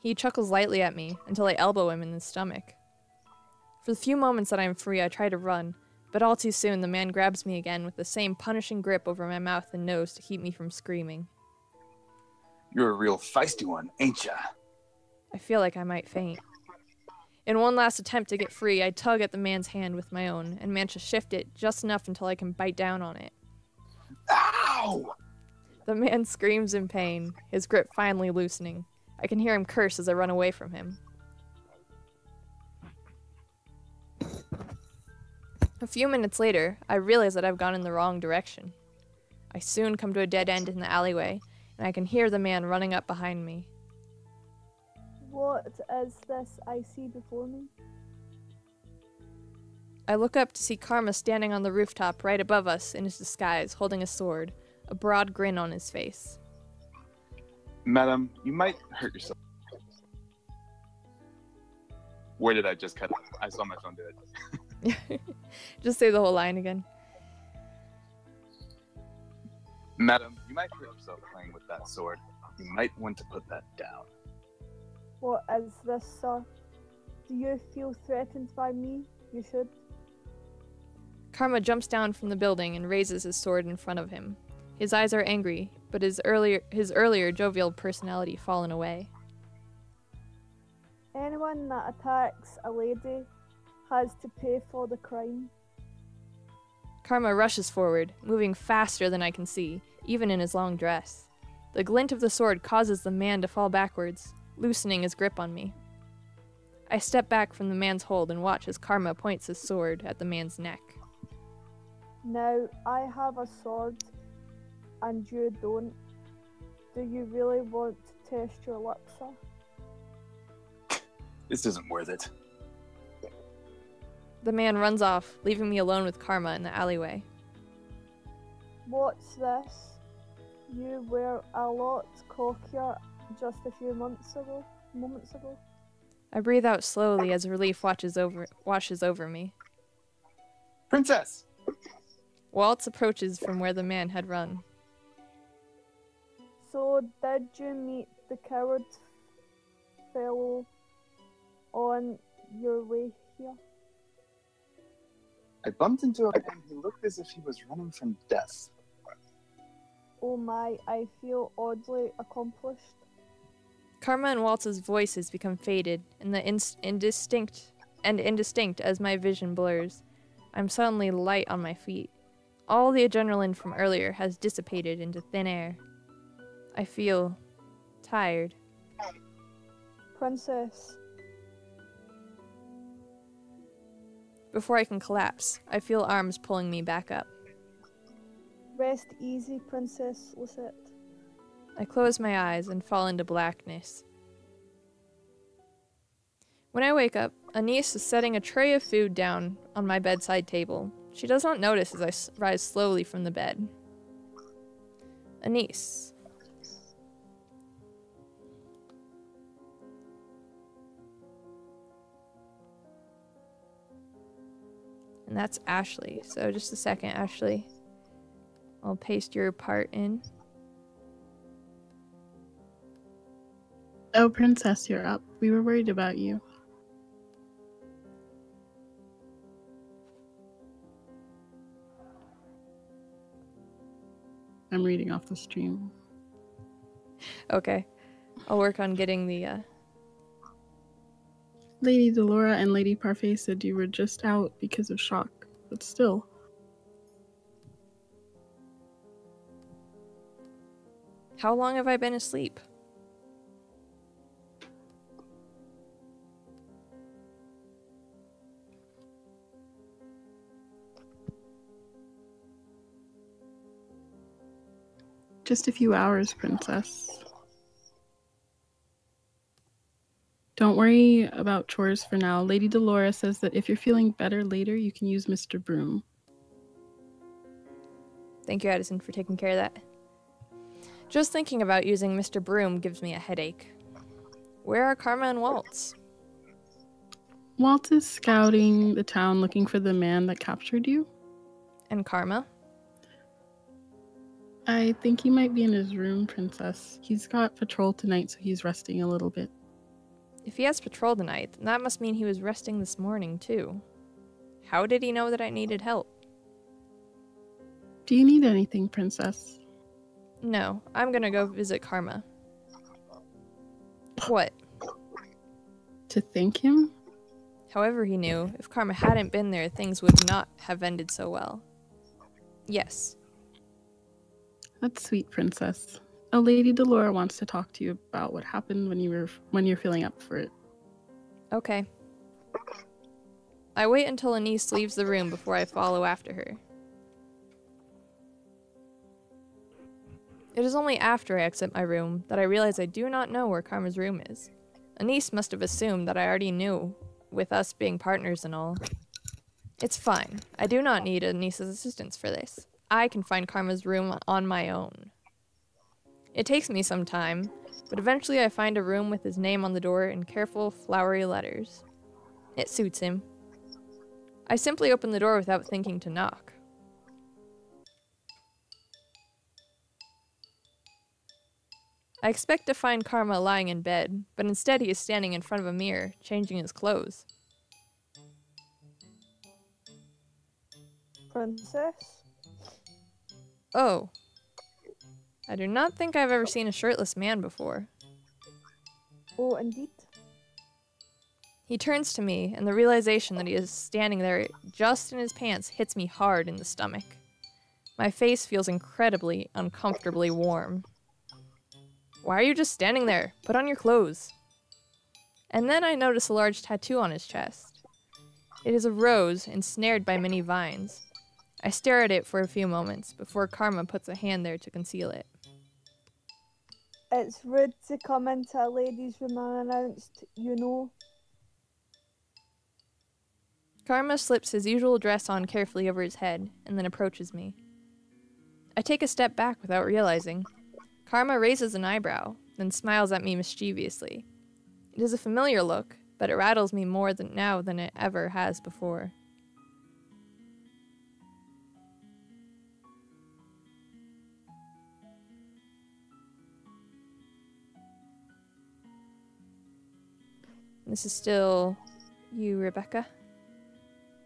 He chuckles lightly at me until I elbow him in the stomach. For the few moments that I'm free, I try to run, but all too soon the man grabs me again with the same punishing grip over my mouth and nose to keep me from screaming. You're a real feisty one, ain't ya? I feel like I might faint. In one last attempt to get free, I tug at the man's hand with my own and manage to shift it just enough until I can bite down on it. Ow! The man screams in pain, his grip finally loosening. I can hear him curse as I run away from him. A few minutes later, I realize that I've gone in the wrong direction. I soon come to a dead end in the alleyway, and I can hear the man running up behind me. What is this I see before me? I look up to see Karma standing on the rooftop right above us in his disguise, holding a sword, a broad grin on his face. Madam, you might hurt yourself. Where did I just cut it? I saw my phone do it. Just say the whole line again. Madam, you might hurt yourself playing with that sword. You might want to put that down. What is this, sir? Do you feel threatened by me? You should. Karma jumps down from the building and raises his sword in front of him. His eyes are angry, but his earlier jovial personality fallen away. Anyone that attacks a lady has to pay for the crime. Karma rushes forward, moving faster than I can see, even in his long dress. The glint of the sword causes the man to fall backwards, loosening his grip on me. I step back from the man's hold and watch as Karma points his sword at the man's neck. Now, I have a sword, and you don't. Do you really want to test your luck, sir? This isn't worth it. The man runs off, leaving me alone with Karma in the alleyway. What's this? You were a lot cockier just a few moments ago. I breathe out slowly as relief washes over me. Princess! Waltz approaches from where the man had run. So, did you meet the coward fellow on your way here? I bumped into a man who looked as if he was running from death. Oh my, I feel oddly accomplished. Karma and Waltz's voices become faded, and indistinct as my vision blurs. I'm suddenly light on my feet. All the adrenaline from earlier has dissipated into thin air. I feel tired. Princess. Before I can collapse, I feel arms pulling me back up. Rest easy, Princess Lisette. I close my eyes and fall into blackness. When I wake up, Annice is setting a tray of food down on my bedside table. She does not notice as I rise slowly from the bed. Annice. And that's Ashli. So just a second, Ashli. I'll paste your part in. Oh, Princess, you're up. We were worried about you. I'm reading off the stream. Okay. I'll work on getting the, Lady Delora and Lady Parfait said you were just out because of shock, but still. How long have I been asleep? Just a few hours, Princess. Don't worry about chores for now. Lady Delora says that if you're feeling better later, you can use Mr. Broom. Thank you, Addison, for taking care of that. Just thinking about using Mr. Broom gives me a headache. Where are Karma and Waltz? Waltz is scouting the town looking for the man that captured you. And Karma? I think he might be in his room, Princess. He's got patrol tonight, so he's resting a little bit. If he has patrol tonight, then that must mean he was resting this morning, too. How did he know that I needed help? Do you need anything, Princess? No, I'm gonna go visit Karma. What? To thank him? However he knew, if Karma hadn't been there, things would not have ended so well. Yes. That's sweet, Princess. A Lady Delora wants to talk to you about what happened when you're feeling up for it. Okay. I wait until Annice leaves the room before I follow after her. It is only after I exit my room that I realize I do not know where Karma's room is. Annice must have assumed that I already knew, with us being partners and all. It's fine. I do not need Annice's assistance for this. I can find Karma's room on my own. It takes me some time, but eventually I find a room with his name on the door in careful, flowery letters. It suits him. I simply open the door without thinking to knock. I expect to find Karma lying in bed, but instead he is standing in front of a mirror, changing his clothes. Princess? Oh. I do not think I've ever seen a shirtless man before. Oh, indeed. He turns to me, and the realization that he is standing there just in his pants hits me hard in the stomach. My face feels incredibly, uncomfortably warm. Why are you just standing there? Put on your clothes. And then I notice a large tattoo on his chest. It is a rose ensnared by many vines. I stare at it for a few moments before Karma puts a hand there to conceal it. It's rude to come into a ladies' room unannounced, you know. Karma slips his usual dress on carefully over his head and then approaches me. I take a step back without realizing. Karma raises an eyebrow, then smiles at me mischievously. It is a familiar look, but it rattles me more now than it ever has before. This is still you, Rebecca?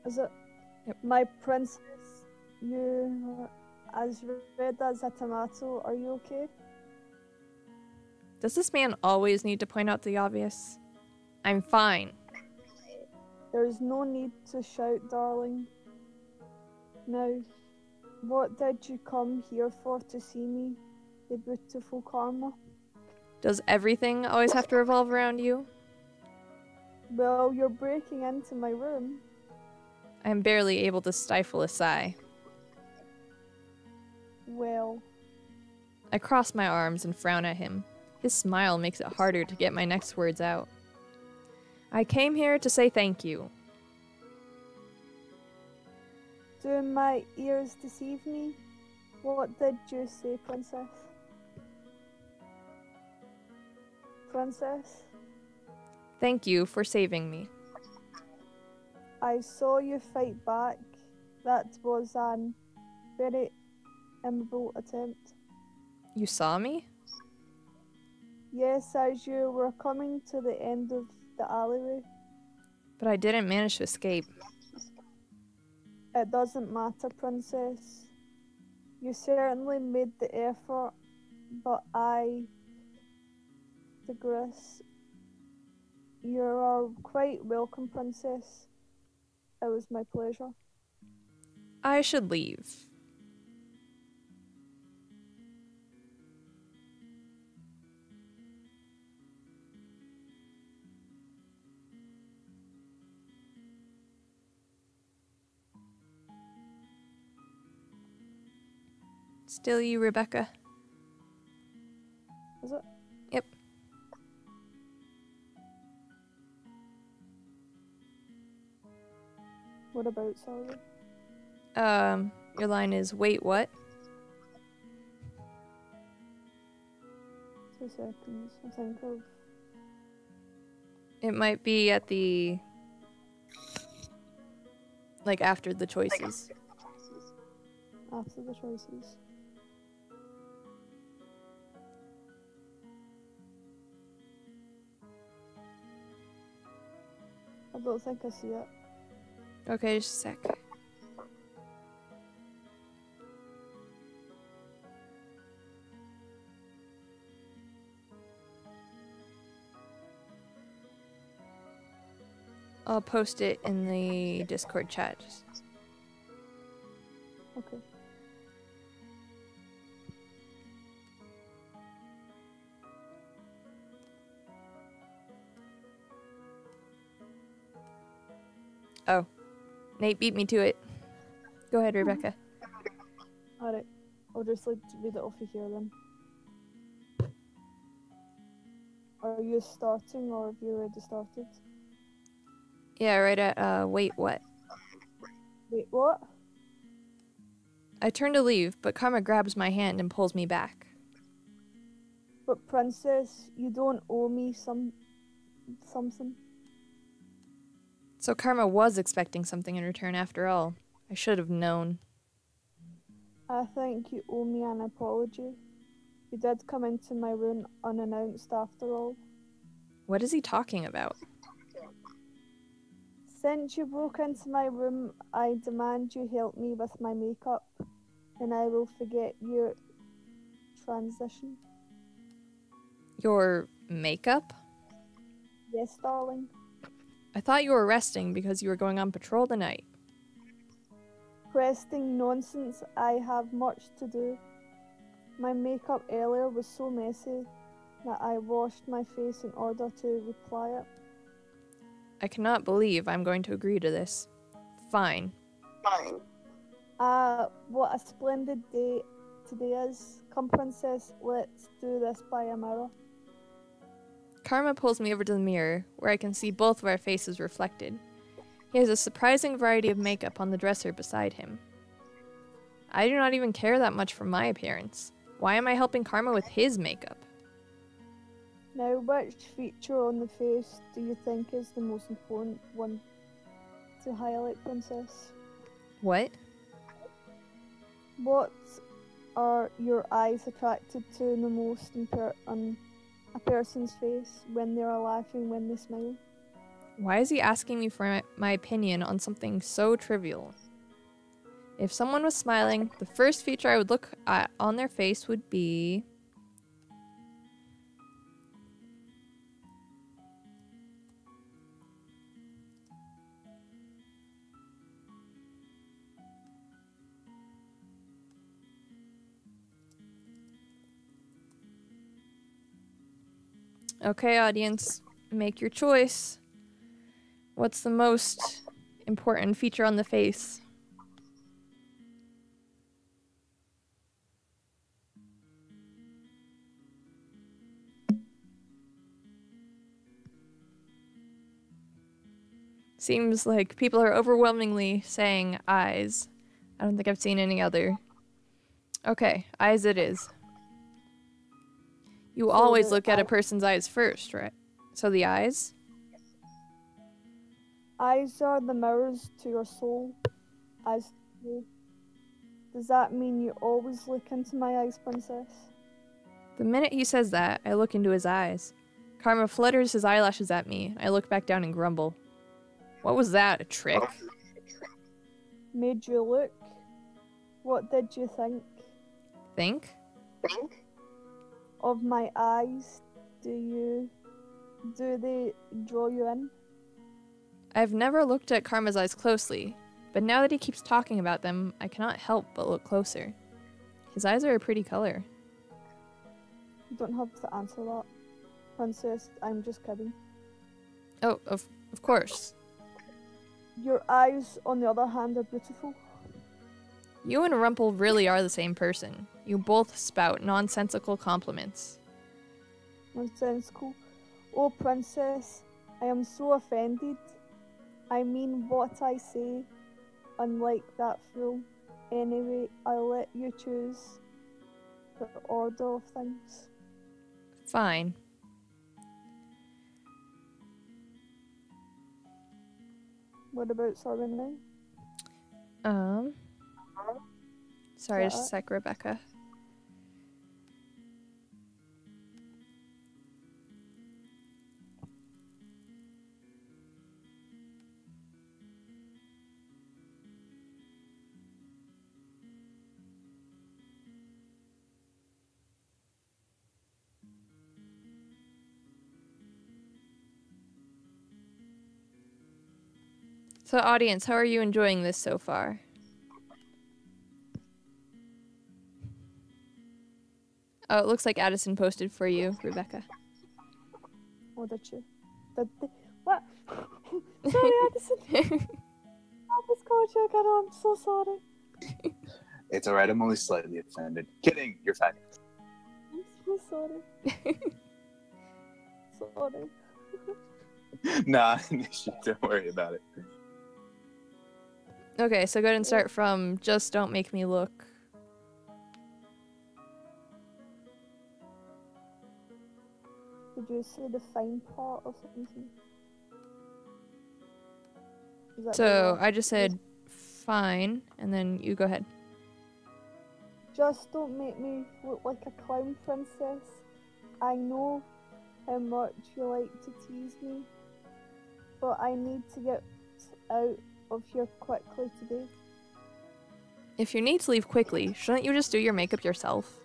Is it? Yep. My princess, you are as red as a tomato. Are you okay? Does this man always need to point out the obvious? I'm fine. There's no need to shout, darling. Now, what did you come here for to see me, the beautiful Karma? Does everything always have to revolve around you? Well, you're breaking into my room. I am barely able to stifle a sigh. Well, I cross my arms and frown at him. His smile makes it harder to get my next words out. I came here to say thank you. do my ears deceive me? What did you say, princess? Princess? Thank you for saving me. I saw you fight back. That was an very admirable attempt. You saw me? Yes, as you were coming to the end of the alleyway. But I didn't manage to escape. It doesn't matter, princess. You certainly made the effort, but I digress. You are quite welcome, princess. It was my pleasure. I should leave. Still you, Rebecca? Is it? Yep. What about sorry? Your line is, wait, what? 2 seconds. I think of. It might be at the... like, after the choices. After the choices. I don't think I see it. Okay, just a sec. I'll post it in the Discord chat. Okay. Oh, Nate beat me to it. Go ahead, Rebecca. Alright, I'll just like read it off of here then. Are you starting or have you already started? Yeah, right at, wait, what? Wait, what? I turn to leave, but Karma grabs my hand and pulls me back. But Princess, you don't owe me something. So Karma was expecting something in return after all. I should have known. I think you owe me an apology. You did come into my room unannounced after all. What is he talking about? Since you broke into my room, I demand you help me with my makeup, and I will forget your transition. Your makeup? Yes, darling. I thought you were resting because you were going on patrol tonight. Resting nonsense, I have much to do. My makeup earlier was so messy that I washed my face in order to apply it. I cannot believe I'm going to agree to this. Fine. What a splendid day today is. Come, Princess, let's do this by a mirror. Karma pulls me over to the mirror, where I can see both of our faces reflected. He has a surprising variety of makeup on the dresser beside him. I do not even care that much for my appearance. Why am I helping Karma with his makeup? Now, which feature on the face do you think is the most important one to highlight, Princess? What? What are your eyes attracted to the most on a person's face when they are laughing, when they smile? Why is he asking me for my opinion on something so trivial? If someone was smiling, the first feature I would look at on their face would be... Okay, audience, make your choice. What's the most important feature on the face? Seems like people are overwhelmingly saying eyes. I don't think I've seen any other. Okay, eyes it is. You always look at a person's eyes first, right? So the eyes? Eyes are the mirrors to your soul. Eyes. Does that mean you always look into my eyes, Princess? The minute he says that, I look into his eyes. Karma flutters his eyelashes at me. I look back down and grumble. What was that, a trick? Made you look? What did you think? Think? Of my eyes? Do they draw you in? I've never looked at Karma's eyes closely, but now that he keeps talking about them, I cannot help but look closer. His eyes are a pretty color. You don't have to answer that, Princess. I'm just kidding. Oh, of course. Your eyes, on the other hand, are beautiful. You and Rumple really are the same person. You both spout nonsensical compliments. Nonsensical? Oh, Princess, I am so offended. I mean what I say, unlike that fool. Anyway, I'll let you choose the order of things. Fine. What about Sorbonne? Sorry, just a sec, Rebecca. So, audience, how are you enjoying this so far? Oh, it looks like Addison posted for you, Rebecca. Oh, did you? What? Sorry, Addison. was gonna check it out. I'm so sorry. It's alright, I'm only slightly offended. Kidding, you're fine. I'm so sorry. Sorry. Nah, don't worry about it. Okay, so go ahead and start from just don't make me look. Did you say the fine part or something? Is that So the I just said fine, and then you go ahead. Just don't make me look like a clown princess. I know how much you like to tease me, but I need to get out of here quickly today. If you need to leave quickly, shouldn't you just do your makeup yourself?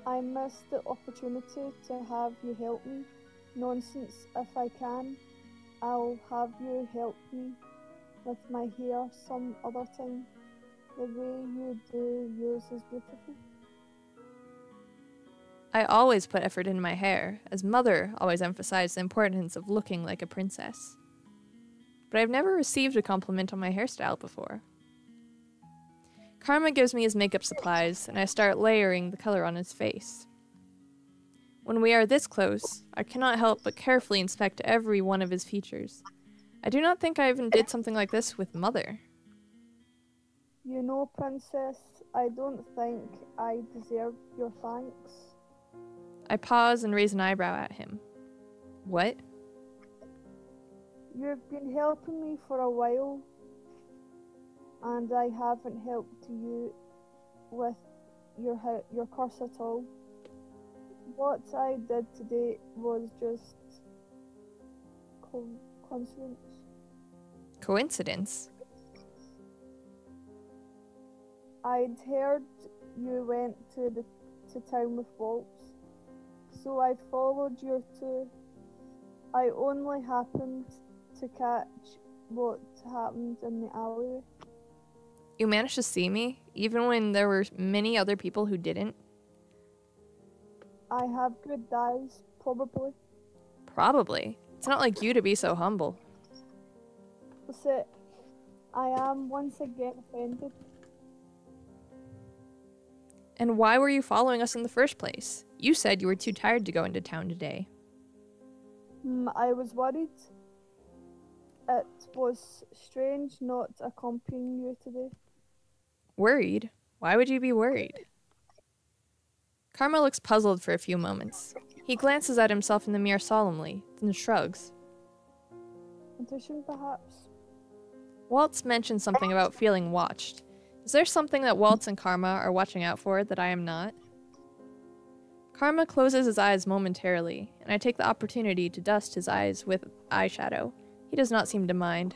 I missed the opportunity to have you help me. Nonsense, if I can. I'll have you help me with my hair some other time. The way you do yours is beautiful. I always put effort in my hair, as Mother always emphasized the importance of looking like a princess. But I've never received a compliment on my hairstyle before. Karma gives me his makeup supplies, and I start layering the color on his face. When we are this close, I cannot help but carefully inspect every one of his features. I do not think I even did something like this with Mother. You know, Princess, I don't think I deserve your thanks. I pause and raise an eyebrow at him. What? You've been helping me for a while, and I haven't helped you with your curse at all. What I did today was just coincidence. Coincidence? I'd heard you went to town with Waltz, so I followed you too. I only happened to catch what happened in the alleyway. You managed to see me, even when there were many other people who didn't? I have good eyes, probably. Probably. It's not like you to be so humble. That's it. I am once again offended. And why were you following us in the first place? You said you were too tired to go into town today. I was worried. It was strange not accompanying you today. Worried? Why would you be worried? Karma looks puzzled for a few moments. He glances at himself in the mirror solemnly, then shrugs. Intuition, perhaps? Waltz mentioned something about feeling watched. Is there something that Waltz and Karma are watching out for that I am not? Karma closes his eyes momentarily, and I take the opportunity to dust his eyes with eyeshadow. He does not seem to mind.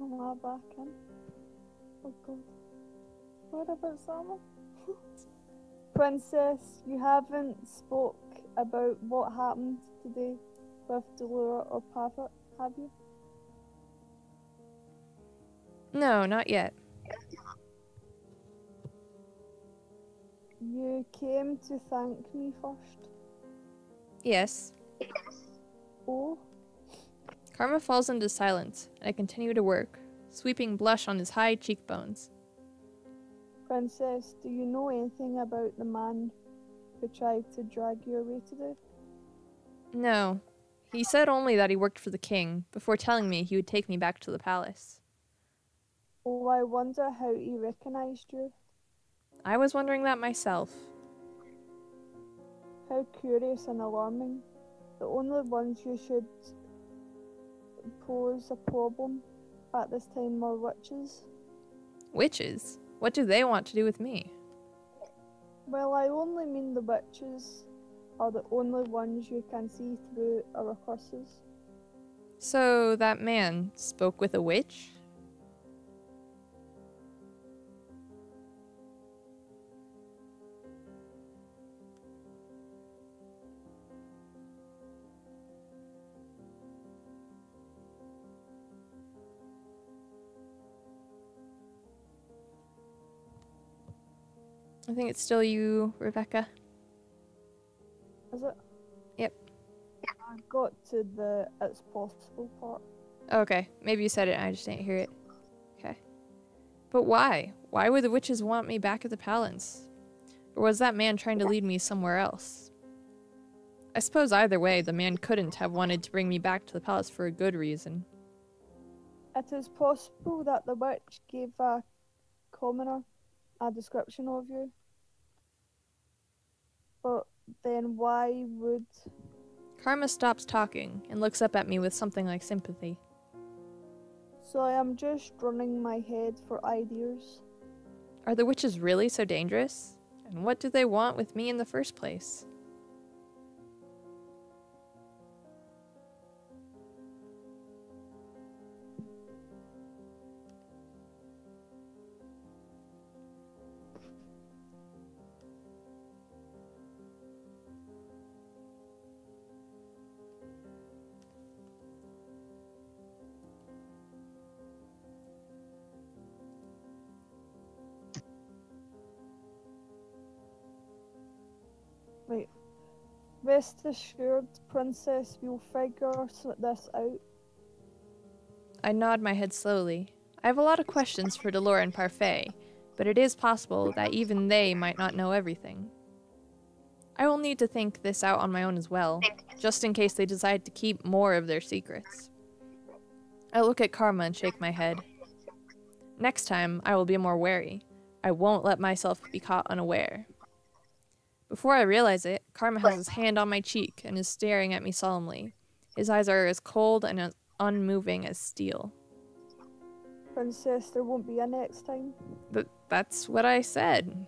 Am I back in? Oh god. What about Sama? Princess, you haven't spoke about what happened today with Delora or Pavitt, have you? No, not yet. You came to thank me first? Yes. Oh? Karma falls into silence, and I continue to work, sweeping blush on his high cheekbones. Princess, do you know anything about the man who tried to drag you away today? No. He said only that he worked for the king, before telling me he would take me back to the palace. Oh, I wonder how he recognized you. I was wondering that myself. How curious and alarming. The only ones you should pose a problem at this time are witches. Witches? What do they want to do with me? Well, I only mean the witches are the only ones you can see through our curses. So that man spoke with a witch? I think it's still you, Rebecca. Is it? Yep. I got to the it's possible part. Okay, maybe you said it and I just didn't hear it. Okay. But why? Why would the witches want me back at the palace? Or was that man trying to lead me somewhere else? I suppose either way, the man couldn't have wanted to bring me back to the palace for a good reason. It is possible that the witch gave a commoner a description of you. But then why would... Karma stops talking and looks up at me with something like sympathy. So I am just running my head for ideas. Are the witches really so dangerous? And what do they want with me in the first place? Wait. Rest assured, Princess, we'll figure this out. I nod my head slowly. I have a lot of questions for Delora and Parfait, but it is possible that even they might not know everything. I will need to think this out on my own as well, just in case they decide to keep more of their secrets. I look at Karma and shake my head. Next time, I will be more wary. I won't let myself be caught unaware. Before I realize it, Karma has his hand on my cheek and is staring at me solemnly. His eyes are as cold and as unmoving as steel. Princess, there won't be a next time. That's what I said.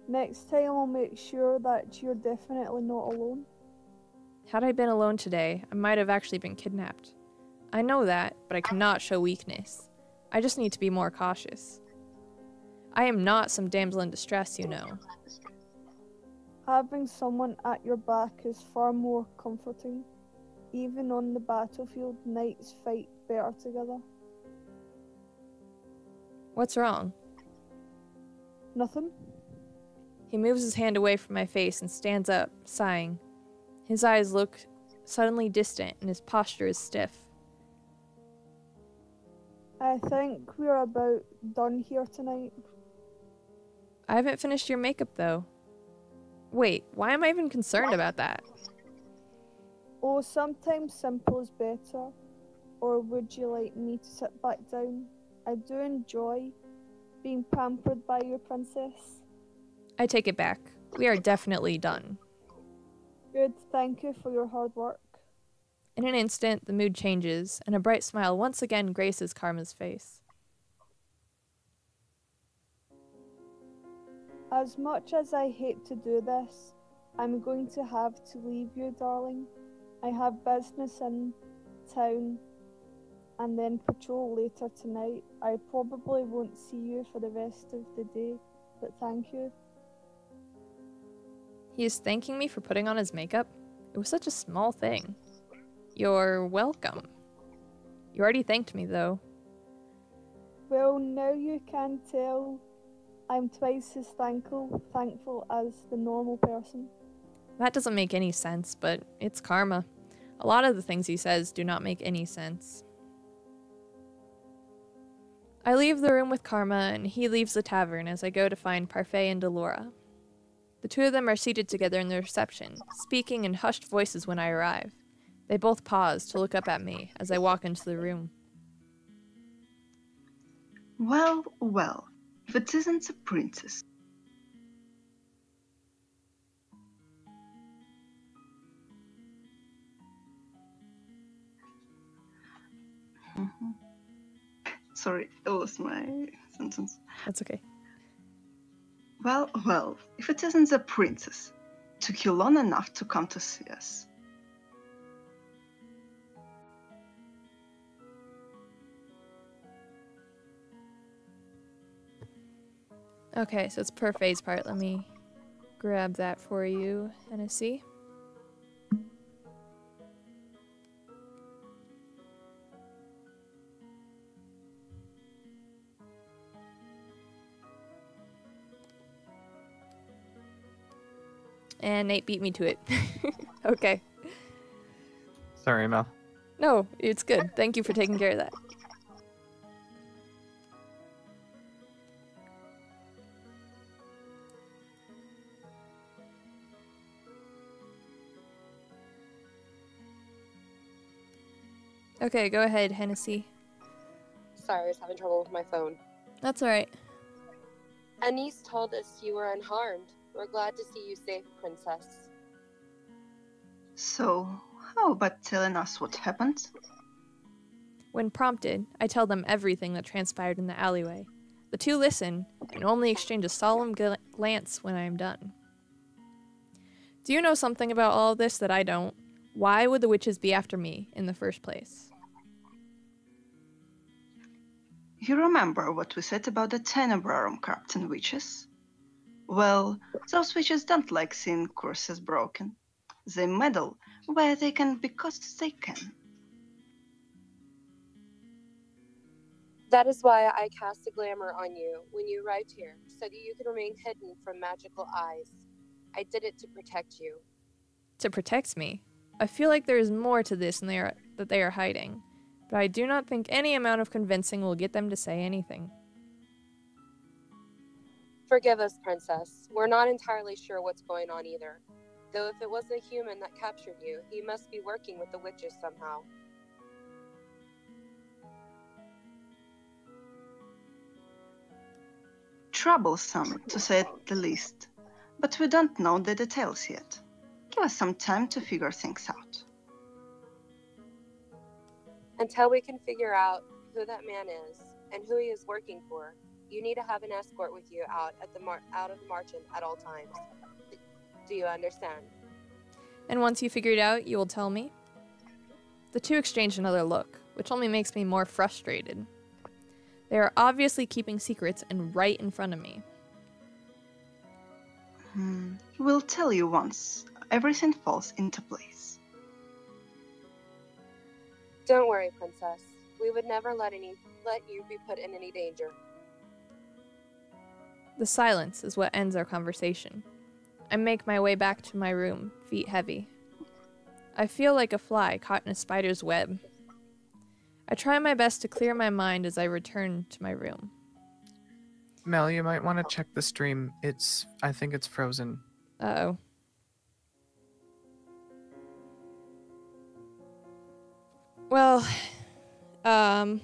Next time I'll make sure that you're definitely not alone. Had I been alone today, I might have actually been kidnapped. I know that, but I cannot show weakness. I just need to be more cautious. I am not some damsel in distress, you know. Having someone at your back is far more comforting. Even on the battlefield, knights fight better together. What's wrong? Nothing? He moves his hand away from my face and stands up, sighing. His eyes look suddenly distant and his posture is stiff. I think we're about done here tonight. I haven't finished your makeup, though. Wait, why am I even concerned about that? Oh, sometimes simple is better. Or would you like me to sit back down? I do enjoy being pampered by your princess. I take it back. We are definitely done. Good, thank you for your hard work. In an instant, the mood changes, and a bright smile once again graces Karma's face. As much as I hate to do this, I'm going to have to leave you, darling. I have business in town and then patrol later tonight. I probably won't see you for the rest of the day, but thank you. He is thanking me for putting on his makeup? It was such a small thing. You're welcome. You already thanked me, though. Well, now you can tell I'm twice as thankful as the normal person. That doesn't make any sense, but it's Karma. A lot of the things he says do not make any sense. I leave the room with Karma, and he leaves the tavern as I go to find Parfait and Delora. The two of them are seated together in the reception, speaking in hushed voices when I arrive. They both pause to look up at me as I walk into the room. Well, well, if it isn't a princess. Sorry, I lost my sentence. That's okay. Well, well, if it isn't a princess. Took you long enough to come to see us. Okay, so it's Parfait's part. Let me grab that for you, Annice. And Nate beat me to it. Okay. Sorry, Mel. No, it's good. Thank you for taking care of that. Okay, go ahead, Hennessy. Sorry, I was having trouble with my phone. That's alright. Annice told us you were unharmed. We're glad to see you safe, Princess. So, how about telling us what happened? When prompted, I tell them everything that transpired in the alleyway. The two listen and only exchange a solemn glance when I am done. Do you know something about all of this that I don't? Why would the witches be after me in the first place? You remember what we said about the Tenebrarum Captain witches? Well, those witches don't like seeing curses broken. They meddle where they can because they can. That is why I cast a glamour on you when you arrived here, so that you could remain hidden from magical eyes. I did it to protect you. To protect me? I feel like there is more to this than that they are hiding, but I do not think any amount of convincing will get them to say anything. Forgive us, Princess. We're not entirely sure what's going on either. Though if it was a human that captured you, he must be working with the witches somehow. Troublesome, to say it the least. But we don't know the details yet. Give us some time to figure things out. Until we can figure out who that man is and who he is working for, you need to have an escort with you out of the margin at all times. Do you understand? And once you figure it out, you will tell me? The two exchange another look, which only makes me more frustrated. They are obviously keeping secrets and right in front of me. We'll tell you once everything falls into place. Don't worry, Princess. We would never let you be put in any danger. The silence is what ends our conversation. I make my way back to my room, feet heavy. I feel like a fly caught in a spider's web. I try my best to clear my mind as I return to my room. Mel, you might want to check the stream. I think it's frozen. Uh-oh. Well, while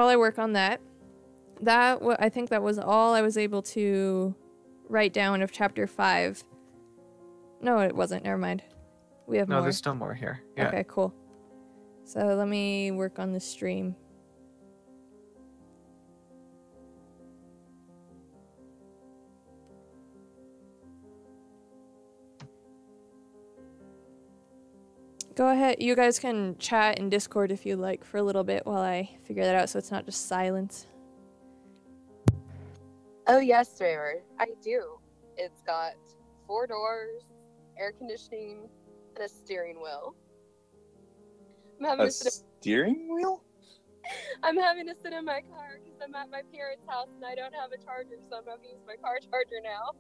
I work on that, I think that was all I was able to write down of chapter 5. No, it wasn't. Never mind. We have more. No, there's still more here. Yeah. Okay, cool. So let me work on the stream. Go ahead. You guys can chat in Discord if you like for a little bit while I figure that out so it's not just silence. Oh yes, Raver. I do. It's got 4 doors, air conditioning, and a steering wheel. Steering wheel? I'm having to sit in my car because I'm at my parents' house and I don't have a charger, so I'm having to use my car charger now.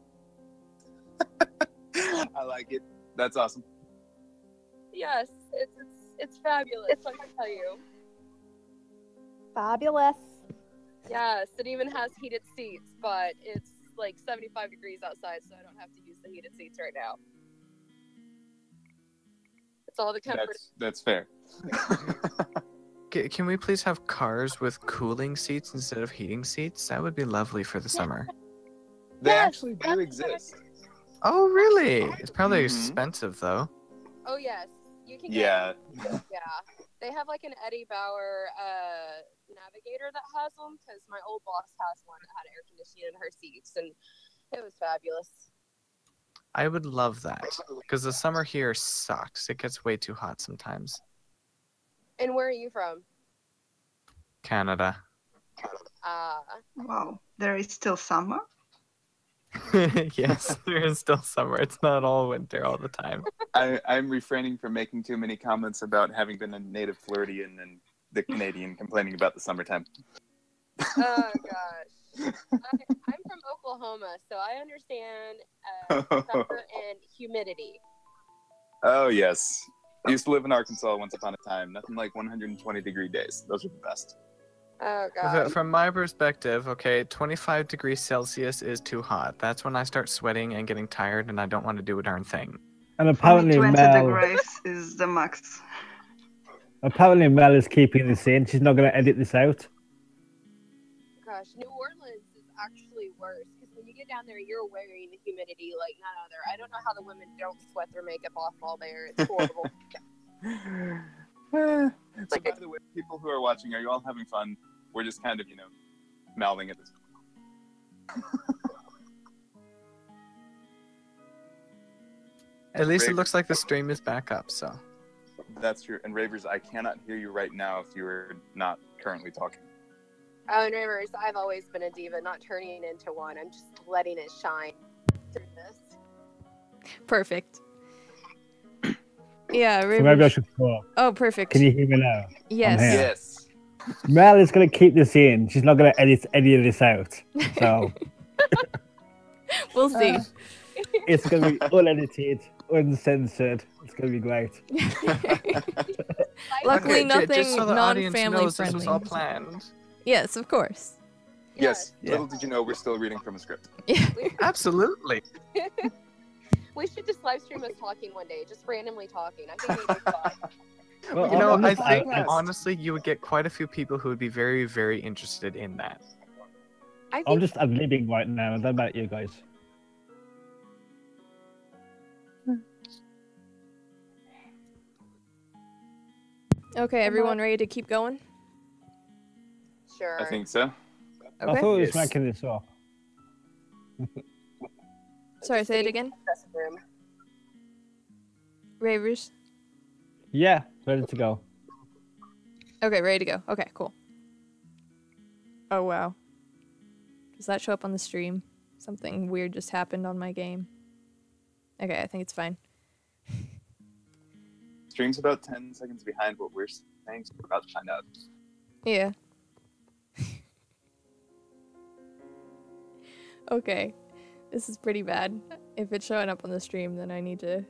I like it. That's awesome. Yes, it's fabulous. Let me tell you. Fabulous. Yes, it even has heated seats, but it's like 75 degrees outside, so I don't have to use the heated seats right now. It's all the comfort. That's fair. Can we please have cars with cooling seats instead of heating seats? That would be lovely for the summer. They actually do exist. Oh, really? It's probably expensive, though. Oh, yes. You can get yeah. They have like an Eddie Bauer Navigator that has them, because my old boss has one that had air conditioning in her seats, and it was fabulous. I would love that, because the summer here sucks. It gets way too hot sometimes. And where are you from? Canada. Wow, there is still summer? Yes, there is still summer. It's not all winter all the time. I'm refraining from making too many comments about having been a native Floridian and the Canadian complaining about the summertime. Oh gosh. I'm from Oklahoma, so I understand summer and humidity. Oh, yes. I used to live in Arkansas once upon a time. Nothing like 120-degree days. Those are the best. Oh god. From my perspective, okay, 25 degrees Celsius is too hot. That's when I start sweating and getting tired, and I don't want to do a darn thing. And For me, apparently 20 Mel, degrees is the max. apparently Mel is keeping this in. She's not going to edit this out. Gosh, New Orleans is actually worse because when you get down there, you're wearing the humidity like none other. I don't know how the women don't sweat their makeup off while there. It's horrible. So, by the way, people who are watching, are you all having fun? We're just kind of, mouthing at this. At least it Raver, looks like the stream is back up, so. That's true. And Ravers, I cannot hear you right now if you are not currently talking. Oh, and Rivers, I've always been a diva, not turning it into one. I'm just letting it shine through this. Perfect. Yeah, So maybe I Raver. should talk. Oh, perfect. Can you hear me now? Yes. I'm here. Yes. Mel is going to keep this in. She's not going to edit any of this out. So We'll see. it's going to be unedited, uncensored. It's going to be great. Luckily, Okay, just so nothing the audience non-family knows this was all friendly. planned. Yes, of course. Yes. Yeah. Little did you know, we're still reading from a script. Yeah. Absolutely. We should just live stream us talking one day, just randomly talking. I think it'd be fun. Well, You know, I'm I just- think I- honestly you would get quite a few people who would be very, very interested in that. I I'm think just ad-libbing right now. I don't know about you guys. Okay, everyone ready to keep going? sure. I think so. I Okay. thought we Yes. was making this up. Sorry, say it again. Dressing room. Ravers. Yeah, ready to go. Okay, ready to go. Okay, cool. Oh, wow. Does that show up on the stream? Something weird just happened on my game. Okay, I think it's fine. Stream's about 10 seconds behind what we're saying, so we're about to find out. Yeah. Okay. This is pretty bad. If it's showing up on the stream, then I need to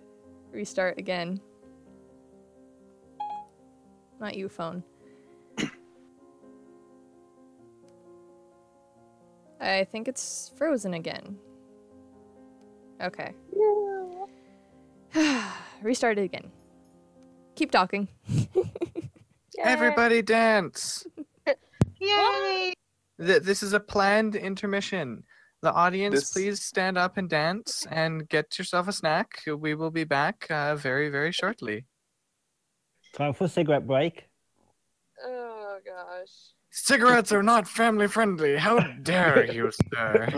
restart again. Not you, phone. I think it's frozen again. Okay. Restart it again. Keep talking. Everybody dance! Yay! This is a planned intermission. The audience, This- please stand up and dance and get yourself a snack. We will be back very, very shortly. Time for a cigarette break. Oh gosh. Cigarettes are not family friendly. How dare you, sir?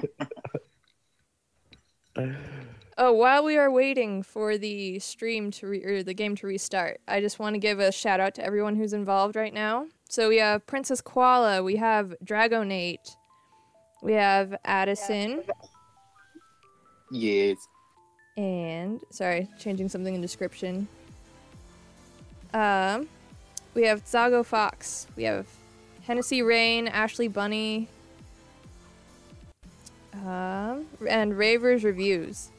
Oh, while we are waiting for the stream to or the game to restart, I just want to give a shout out to everyone who's involved right now. So we have Princess Koala, we have DragoNate, we have Addison, Yes. and sorry, changing something in description. We have Tzago Fox, we have Hennessy Rain, AshliBunni, and Raver's Reviews.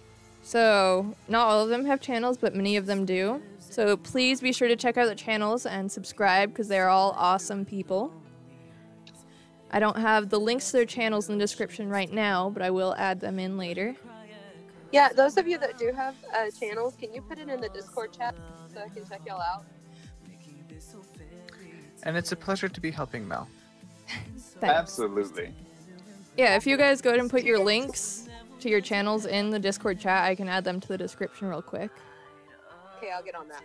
So, not all of them have channels, but many of them do. So please be sure to check out the channels and subscribe because they're all awesome people. I don't have the links to their channels in the description right now, but I will add them in later. Yeah, those of you that do have channels, can you put it in the Discord chat so I can check y'all out? And it's a pleasure to be helping Mel. Thanks. Absolutely. Yeah, if you guys go ahead and put your links to your channels in the Discord chat, I can add them to the description real quick. Okay, I'll get on that.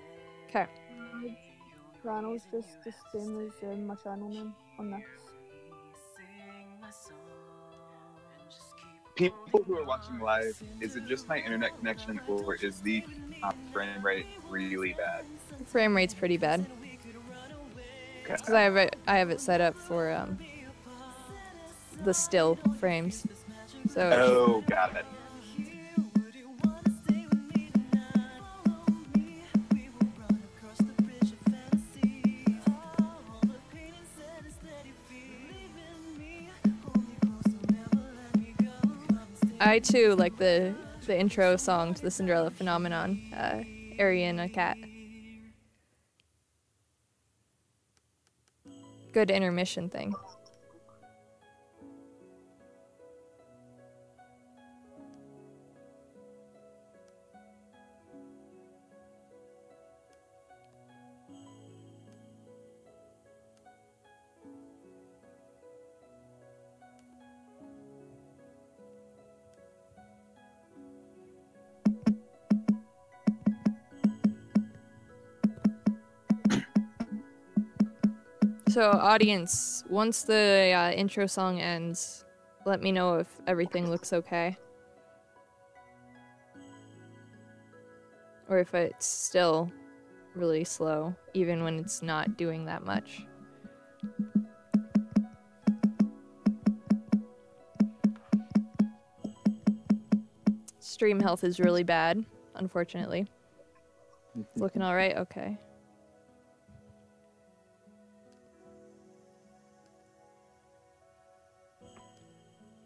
Okay. Channel's just the same as my channel name on this. People who are watching live, is it just my internet connection or is the frame rate really bad? Frame rate's pretty bad. Okay. Because I have it set up for the still frames. So Oh, got it. I too like the intro song to the Cinderella Phenomenon, Arian a cat. Good intermission thing. So, audience, once the intro song ends, let me know if everything looks okay. Or if it's still really slow, even when it's not doing that much. Stream health is really bad, unfortunately. It's looking alright? Okay.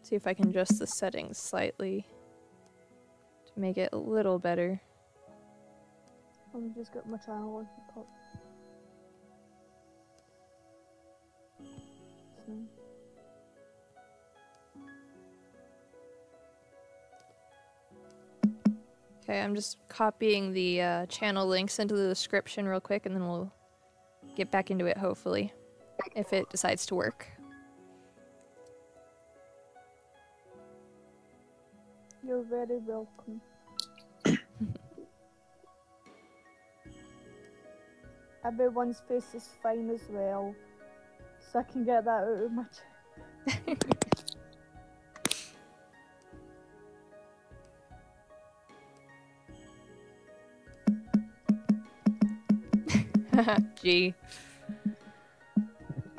See if I can adjust the settings slightly to make it a little better. I've just got my channel on. Okay, I'm just copying the channel links into the description real quick, and then we'll get back into it, hopefully, if it decides to work. You're very welcome. Everyone's face is fine as well, so I can get that out of my G.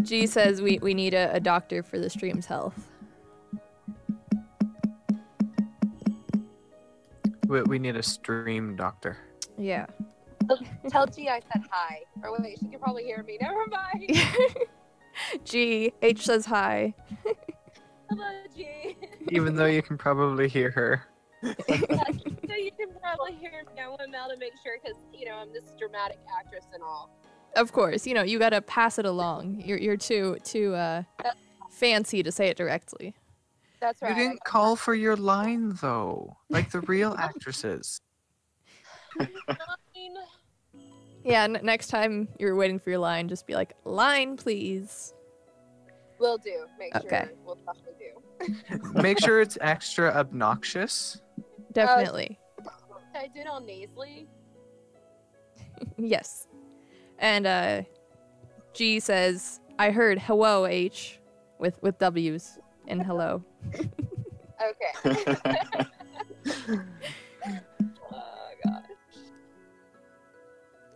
G says we need a doctor for the stream's health. We need a stream doctor. Yeah. Tell G I said hi. Or wait, she can probably hear me. Never mind. G. H says hi. Hello, G. Even though you can probably hear her. So you can probably hear me. I want Mel to make sure because, you know, I'm this dramatic actress and all. Of course, you know, you gotta pass it along. You're too fancy to say it directly. That's right. You didn't call for your line, though. Like the real actresses. Yeah, next time you're waiting for your line, just be like, line, please. Will do. Make Okay. sure. We'll definitely do. Make sure it's extra obnoxious. Definitely. I did all nasally. Yes. And G says, I heard hello, H, with W's and hello. Okay. Oh, God.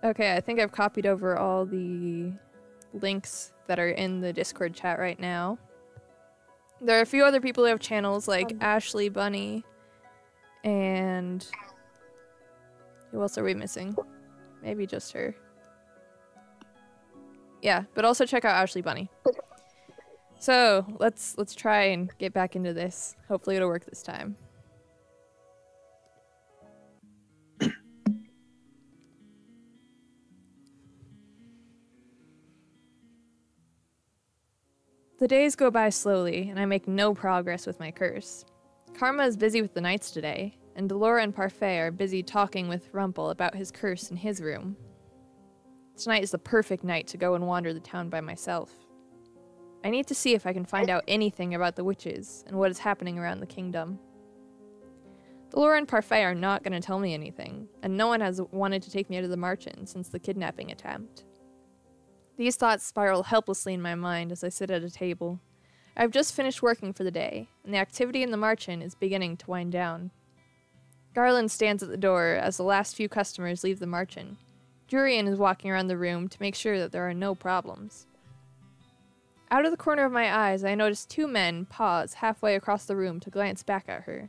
Okay, I think I've copied over all the links that are in the Discord chat right now. There are a few other people who have channels like AshliBunni and who else are we missing? Maybe just her. Yeah, but also check out AshliBunni. So let's try and get back into this. Hopefully it'll work this time. The days go by slowly, and I make no progress with my curse. Karma is busy with the knights today, and Delora and Parfait are busy talking with Rumpel about his curse in his room. Tonight is the perfect night to go and wander the town by myself. I need to see if I can find out anything about the witches and what is happening around the kingdom. Delora and Parfait are not going to tell me anything, and no one has wanted to take me out of the Marchen since the kidnapping attempt. These thoughts spiral helplessly in my mind as I sit at a table. I've just finished working for the day, and the activity in the Marchen is beginning to wind down. Garland stands at the door as the last few customers leave the Marchen. Jurian is walking around the room to make sure that there are no problems. Out of the corner of my eyes, I notice two men pause halfway across the room to glance back at her.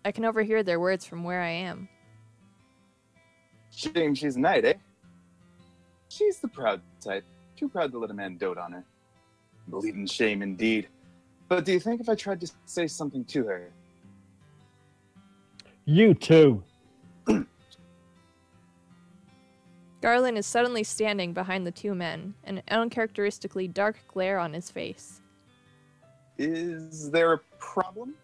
I can overhear their words from where I am. Shame she's a knight, eh? She's the proud type. Too proud to let a man dote on her. Believe in shame indeed. But do you think if I tried to say something to her, You too. Garland is suddenly standing behind the two men, an uncharacteristically dark glare on his face. Is there a problem?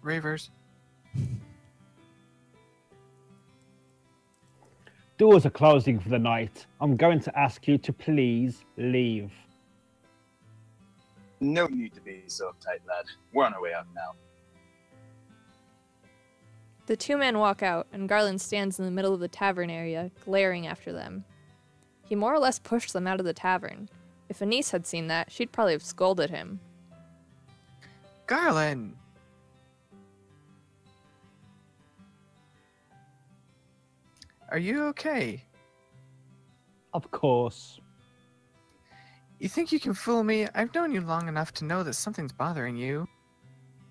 Ravers. Doors are closing for the night. I'm going to ask you to please leave. No need to be so uptight, lad. We're on our way out now. The two men walk out, and Garland stands in the middle of the tavern area, glaring after them. He more or less pushed them out of the tavern. If Annice had seen that, she'd probably have scolded him. Garland! Are you okay? Of course. You think you can fool me? I've known you long enough to know that something's bothering you.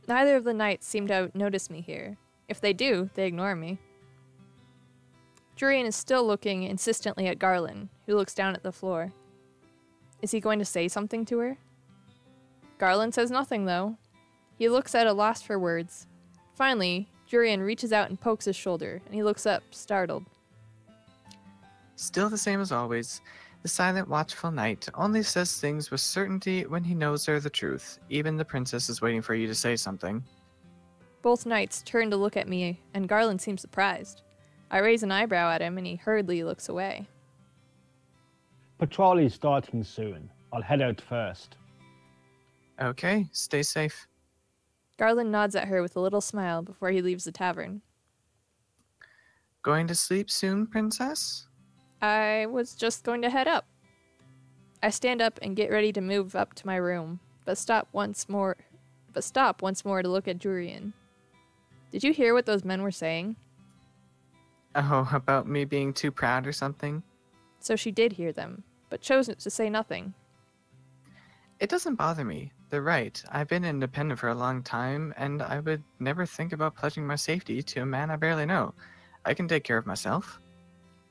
Neither of the knights seem to have noticed me here. If they do, they ignore me. Druidic is still looking insistently at Garland, who looks down at the floor. Is he going to say something to her? Garland says nothing, though. He looks at a loss for words. Finally, Druidic reaches out and pokes his shoulder, and he looks up, startled. Still the same as always. The silent, watchful knight only says things with certainty when he knows they're the truth. Even the princess is waiting for you to say something. Both knights turn to look at me, and Garland seems surprised. I raise an eyebrow at him, and he hurriedly looks away. Patrol is starting soon. I'll head out first. Okay, stay safe. Garland nods at her with a little smile before he leaves the tavern. Going to sleep soon, princess? I was just going to head up. I stand up and get ready to move up to my room, but stop once more to look at Druidic. Did you hear what those men were saying? Oh, about me being too proud or something? So she did hear them, but chose to say nothing. It doesn't bother me. They're right. I've been independent for a long time, and I would never think about pledging my safety to a man I barely know. I can take care of myself.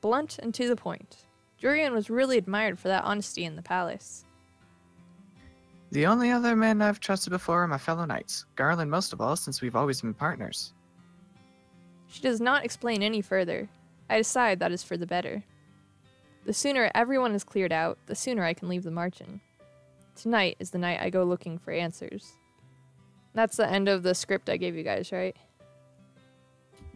Blunt and to the point. Druidic was really admired for that honesty in the palace. The only other men I've trusted before are my fellow knights. Garland most of all, since we've always been partners. She does not explain any further. I decide that is for the better. The sooner everyone is cleared out, the sooner I can leave the margin. Tonight is the night I go looking for answers. That's the end of the script I gave you guys, right?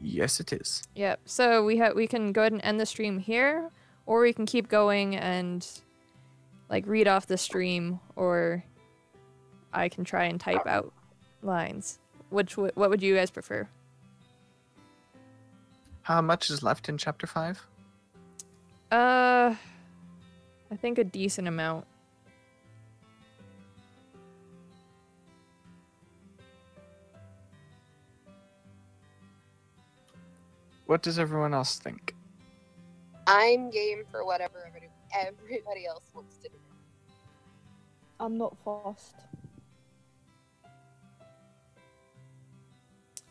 Yes, it is. Yep. So we can go ahead and end the stream here, or we can keep going and like read off the stream, or I can try and type out lines. What would you guys prefer? How much is left in chapter 5? I think a decent amount. What does everyone else think? I'm game for whatever everybody else wants to do. I'm not fussed.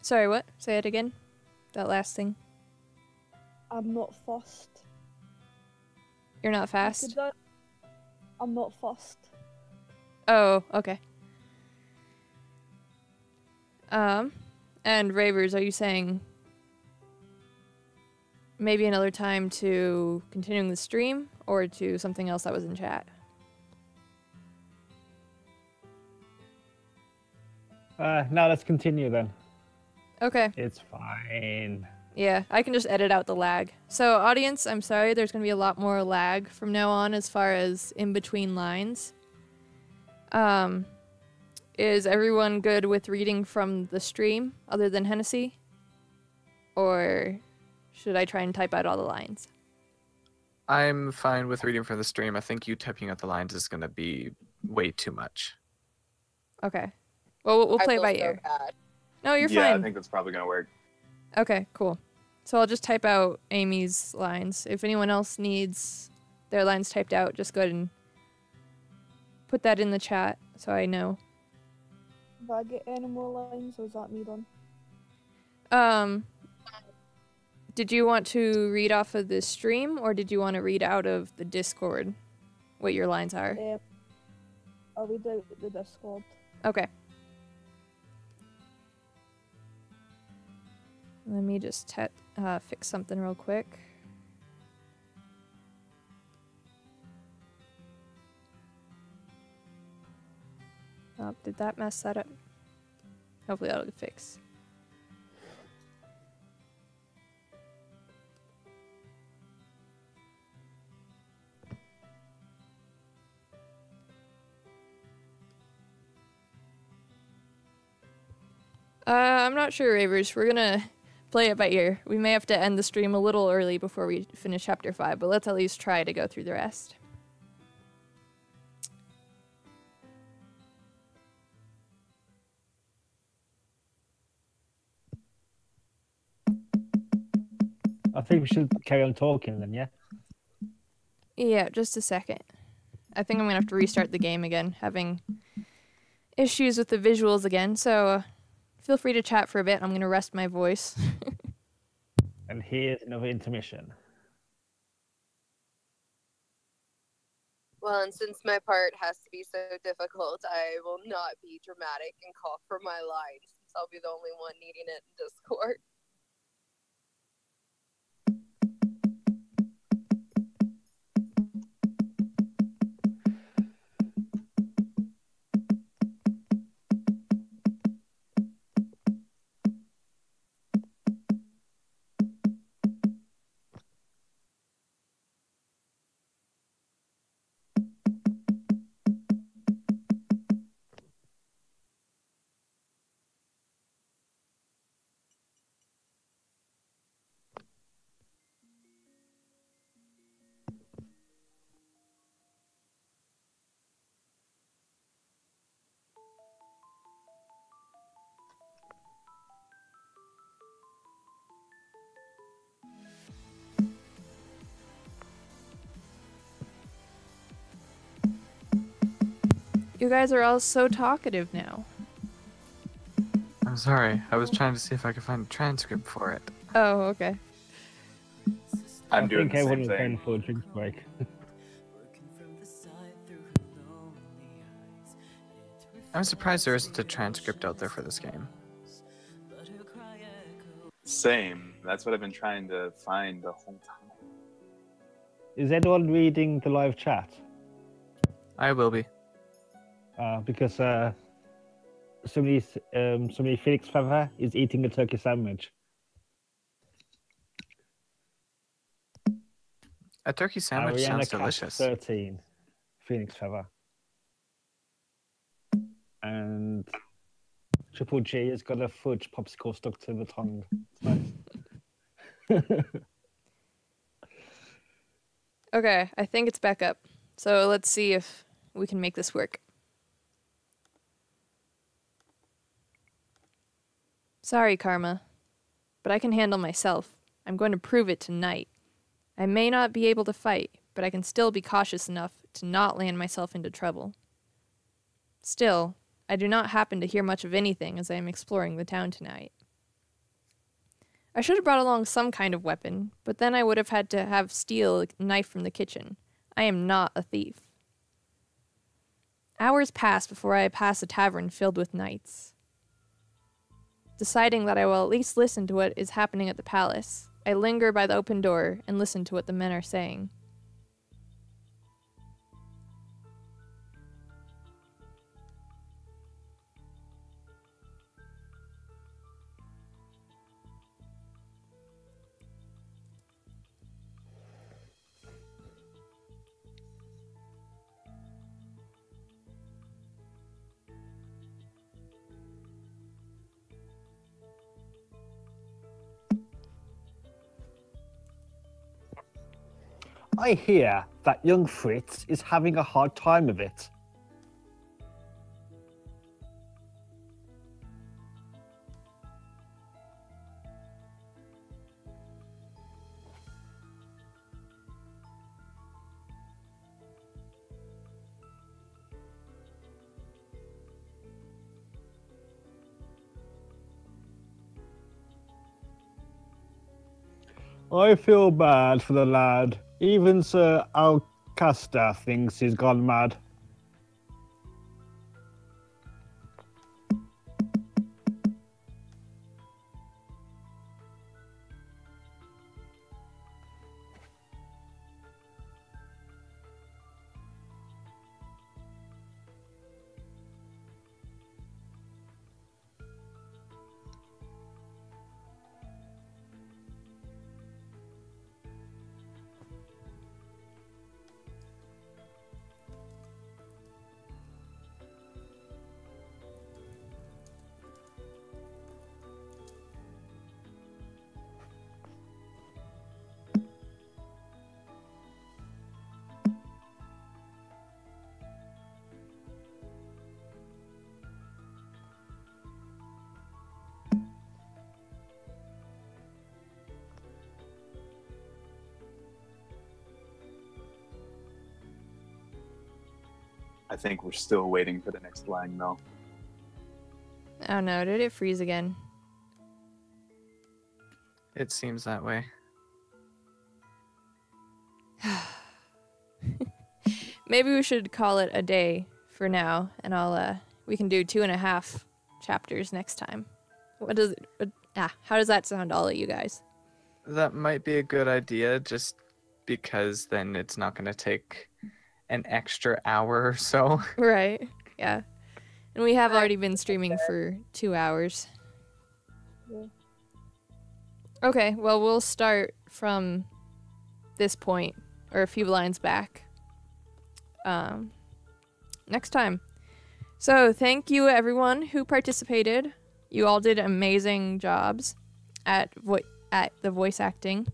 Sorry, what? Say it again. That last thing. I'm not fussed. You're not fast? I'm not fussed. Oh, okay. And Ravers, are you saying maybe another time to continuing the stream, or to something else that was in chat? Now let's continue then. Okay. It's fine. Yeah, I can just edit out the lag. So, audience, I'm sorry, there's going to be a lot more lag from now on as far as in between lines. Is everyone good with reading from the stream, other than Hennessy? Or should I try and type out all the lines? I'm fine with reading from the stream. I think you typing out the lines is going to be way too much. Okay. Well, we'll play I feel by so ear. bad. No, you're Yeah, fine. I think that's probably going to work. Okay, cool. So I'll just type out Amy's lines. If anyone else needs their lines typed out, just go ahead and put that in the chat so I know. Did I get any more lines, or is that me done? Did you want to read off of the stream, or did you want to read out of the Discord what your lines are? I'll read out the Discord. Okay. Let me just fix something real quick. Oh, did that mess that up? Hopefully that'll get fixed. I'm not sure, Ravers. We're gonna play it by ear. We may have to end the stream a little early before we finish chapter 5, but let's at least try to go through the rest. I think we should carry on talking then, yeah? Yeah, just a second. I think I'm gonna have to restart the game again, having issues with the visuals again, so feel free to chat for a bit. I'm gonna rest my voice. And here's another intermission. Well, and since my part has to be so difficult, I will not be dramatic and call for my line, since I'll be the only one needing it in Discord. You guys are all so talkative now. I'm sorry. I was trying to see if I could find a transcript for it. Oh, okay. I'm doing the same everyone was thing. going for a drink break. I'm surprised there isn't a transcript out there for this game. Same. That's what I've been trying to find the whole time. Is anyone reading the live chat? I will be. Because somebody Felix Feather is eating a turkey sandwich. A turkey sandwich Ariana sounds Cat delicious. 13, Phoenix Feather. And Triple G has got a fudge popsicle stuck to the tongue. It's nice. Okay, I think it's back up. So let's see if we can make this work. Sorry, Karma, but I can handle myself. I'm going to prove it tonight. I may not be able to fight, but I can still be cautious enough to not land myself into trouble. Still, I do not happen to hear much of anything as I am exploring the town tonight. I should have brought along some kind of weapon, but then I would have had to steal a knife from the kitchen. I am not a thief. Hours pass before I pass a tavern filled with knights. Deciding that I will at least listen to what is happening at the palace, I linger by the open door and listen to what the men are saying. I hear that young Fritz is having a hard time of it. I feel bad for the lad. Even Sir Alcasta thinks he's gone mad. I think we're still waiting for the next line, though. Oh no, did it freeze again? It seems that way. Maybe we should call it a day for now, and we can do 2.5 chapters next time. How does that sound, all of you guys? That might be a good idea, just because then it's not going to take an extra hour or so. Right, yeah. And we have already been streaming for 2 hours. Yeah. Okay, well, we'll start from this point, or a few lines back, next time. So, thank you everyone who participated. You all did amazing jobs at the voice acting.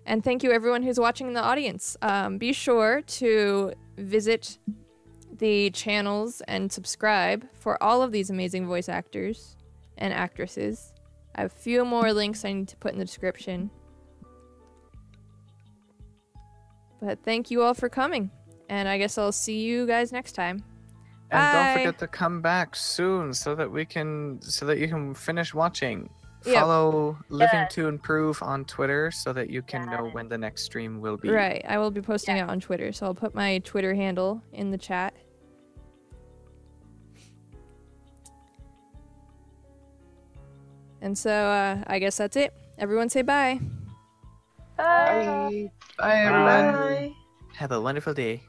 And thank you everyone who's watching in the audience. Be sure to visit the channels and subscribe for all of these amazing voice actors and actresses. I have a few more links I need to put in the description. But thank you all for coming, and I guess I'll see you guys next time. And don't Bye. forget to come back soon so that you can finish watching. Yep. Follow Living to Improve on Twitter so that you can know when the next stream will be. Right, I will be posting it on Twitter, so I'll put my Twitter handle in the chat. And so, I guess that's it. Everyone say bye. Bye. Bye, everyone. Bye. Have a wonderful day.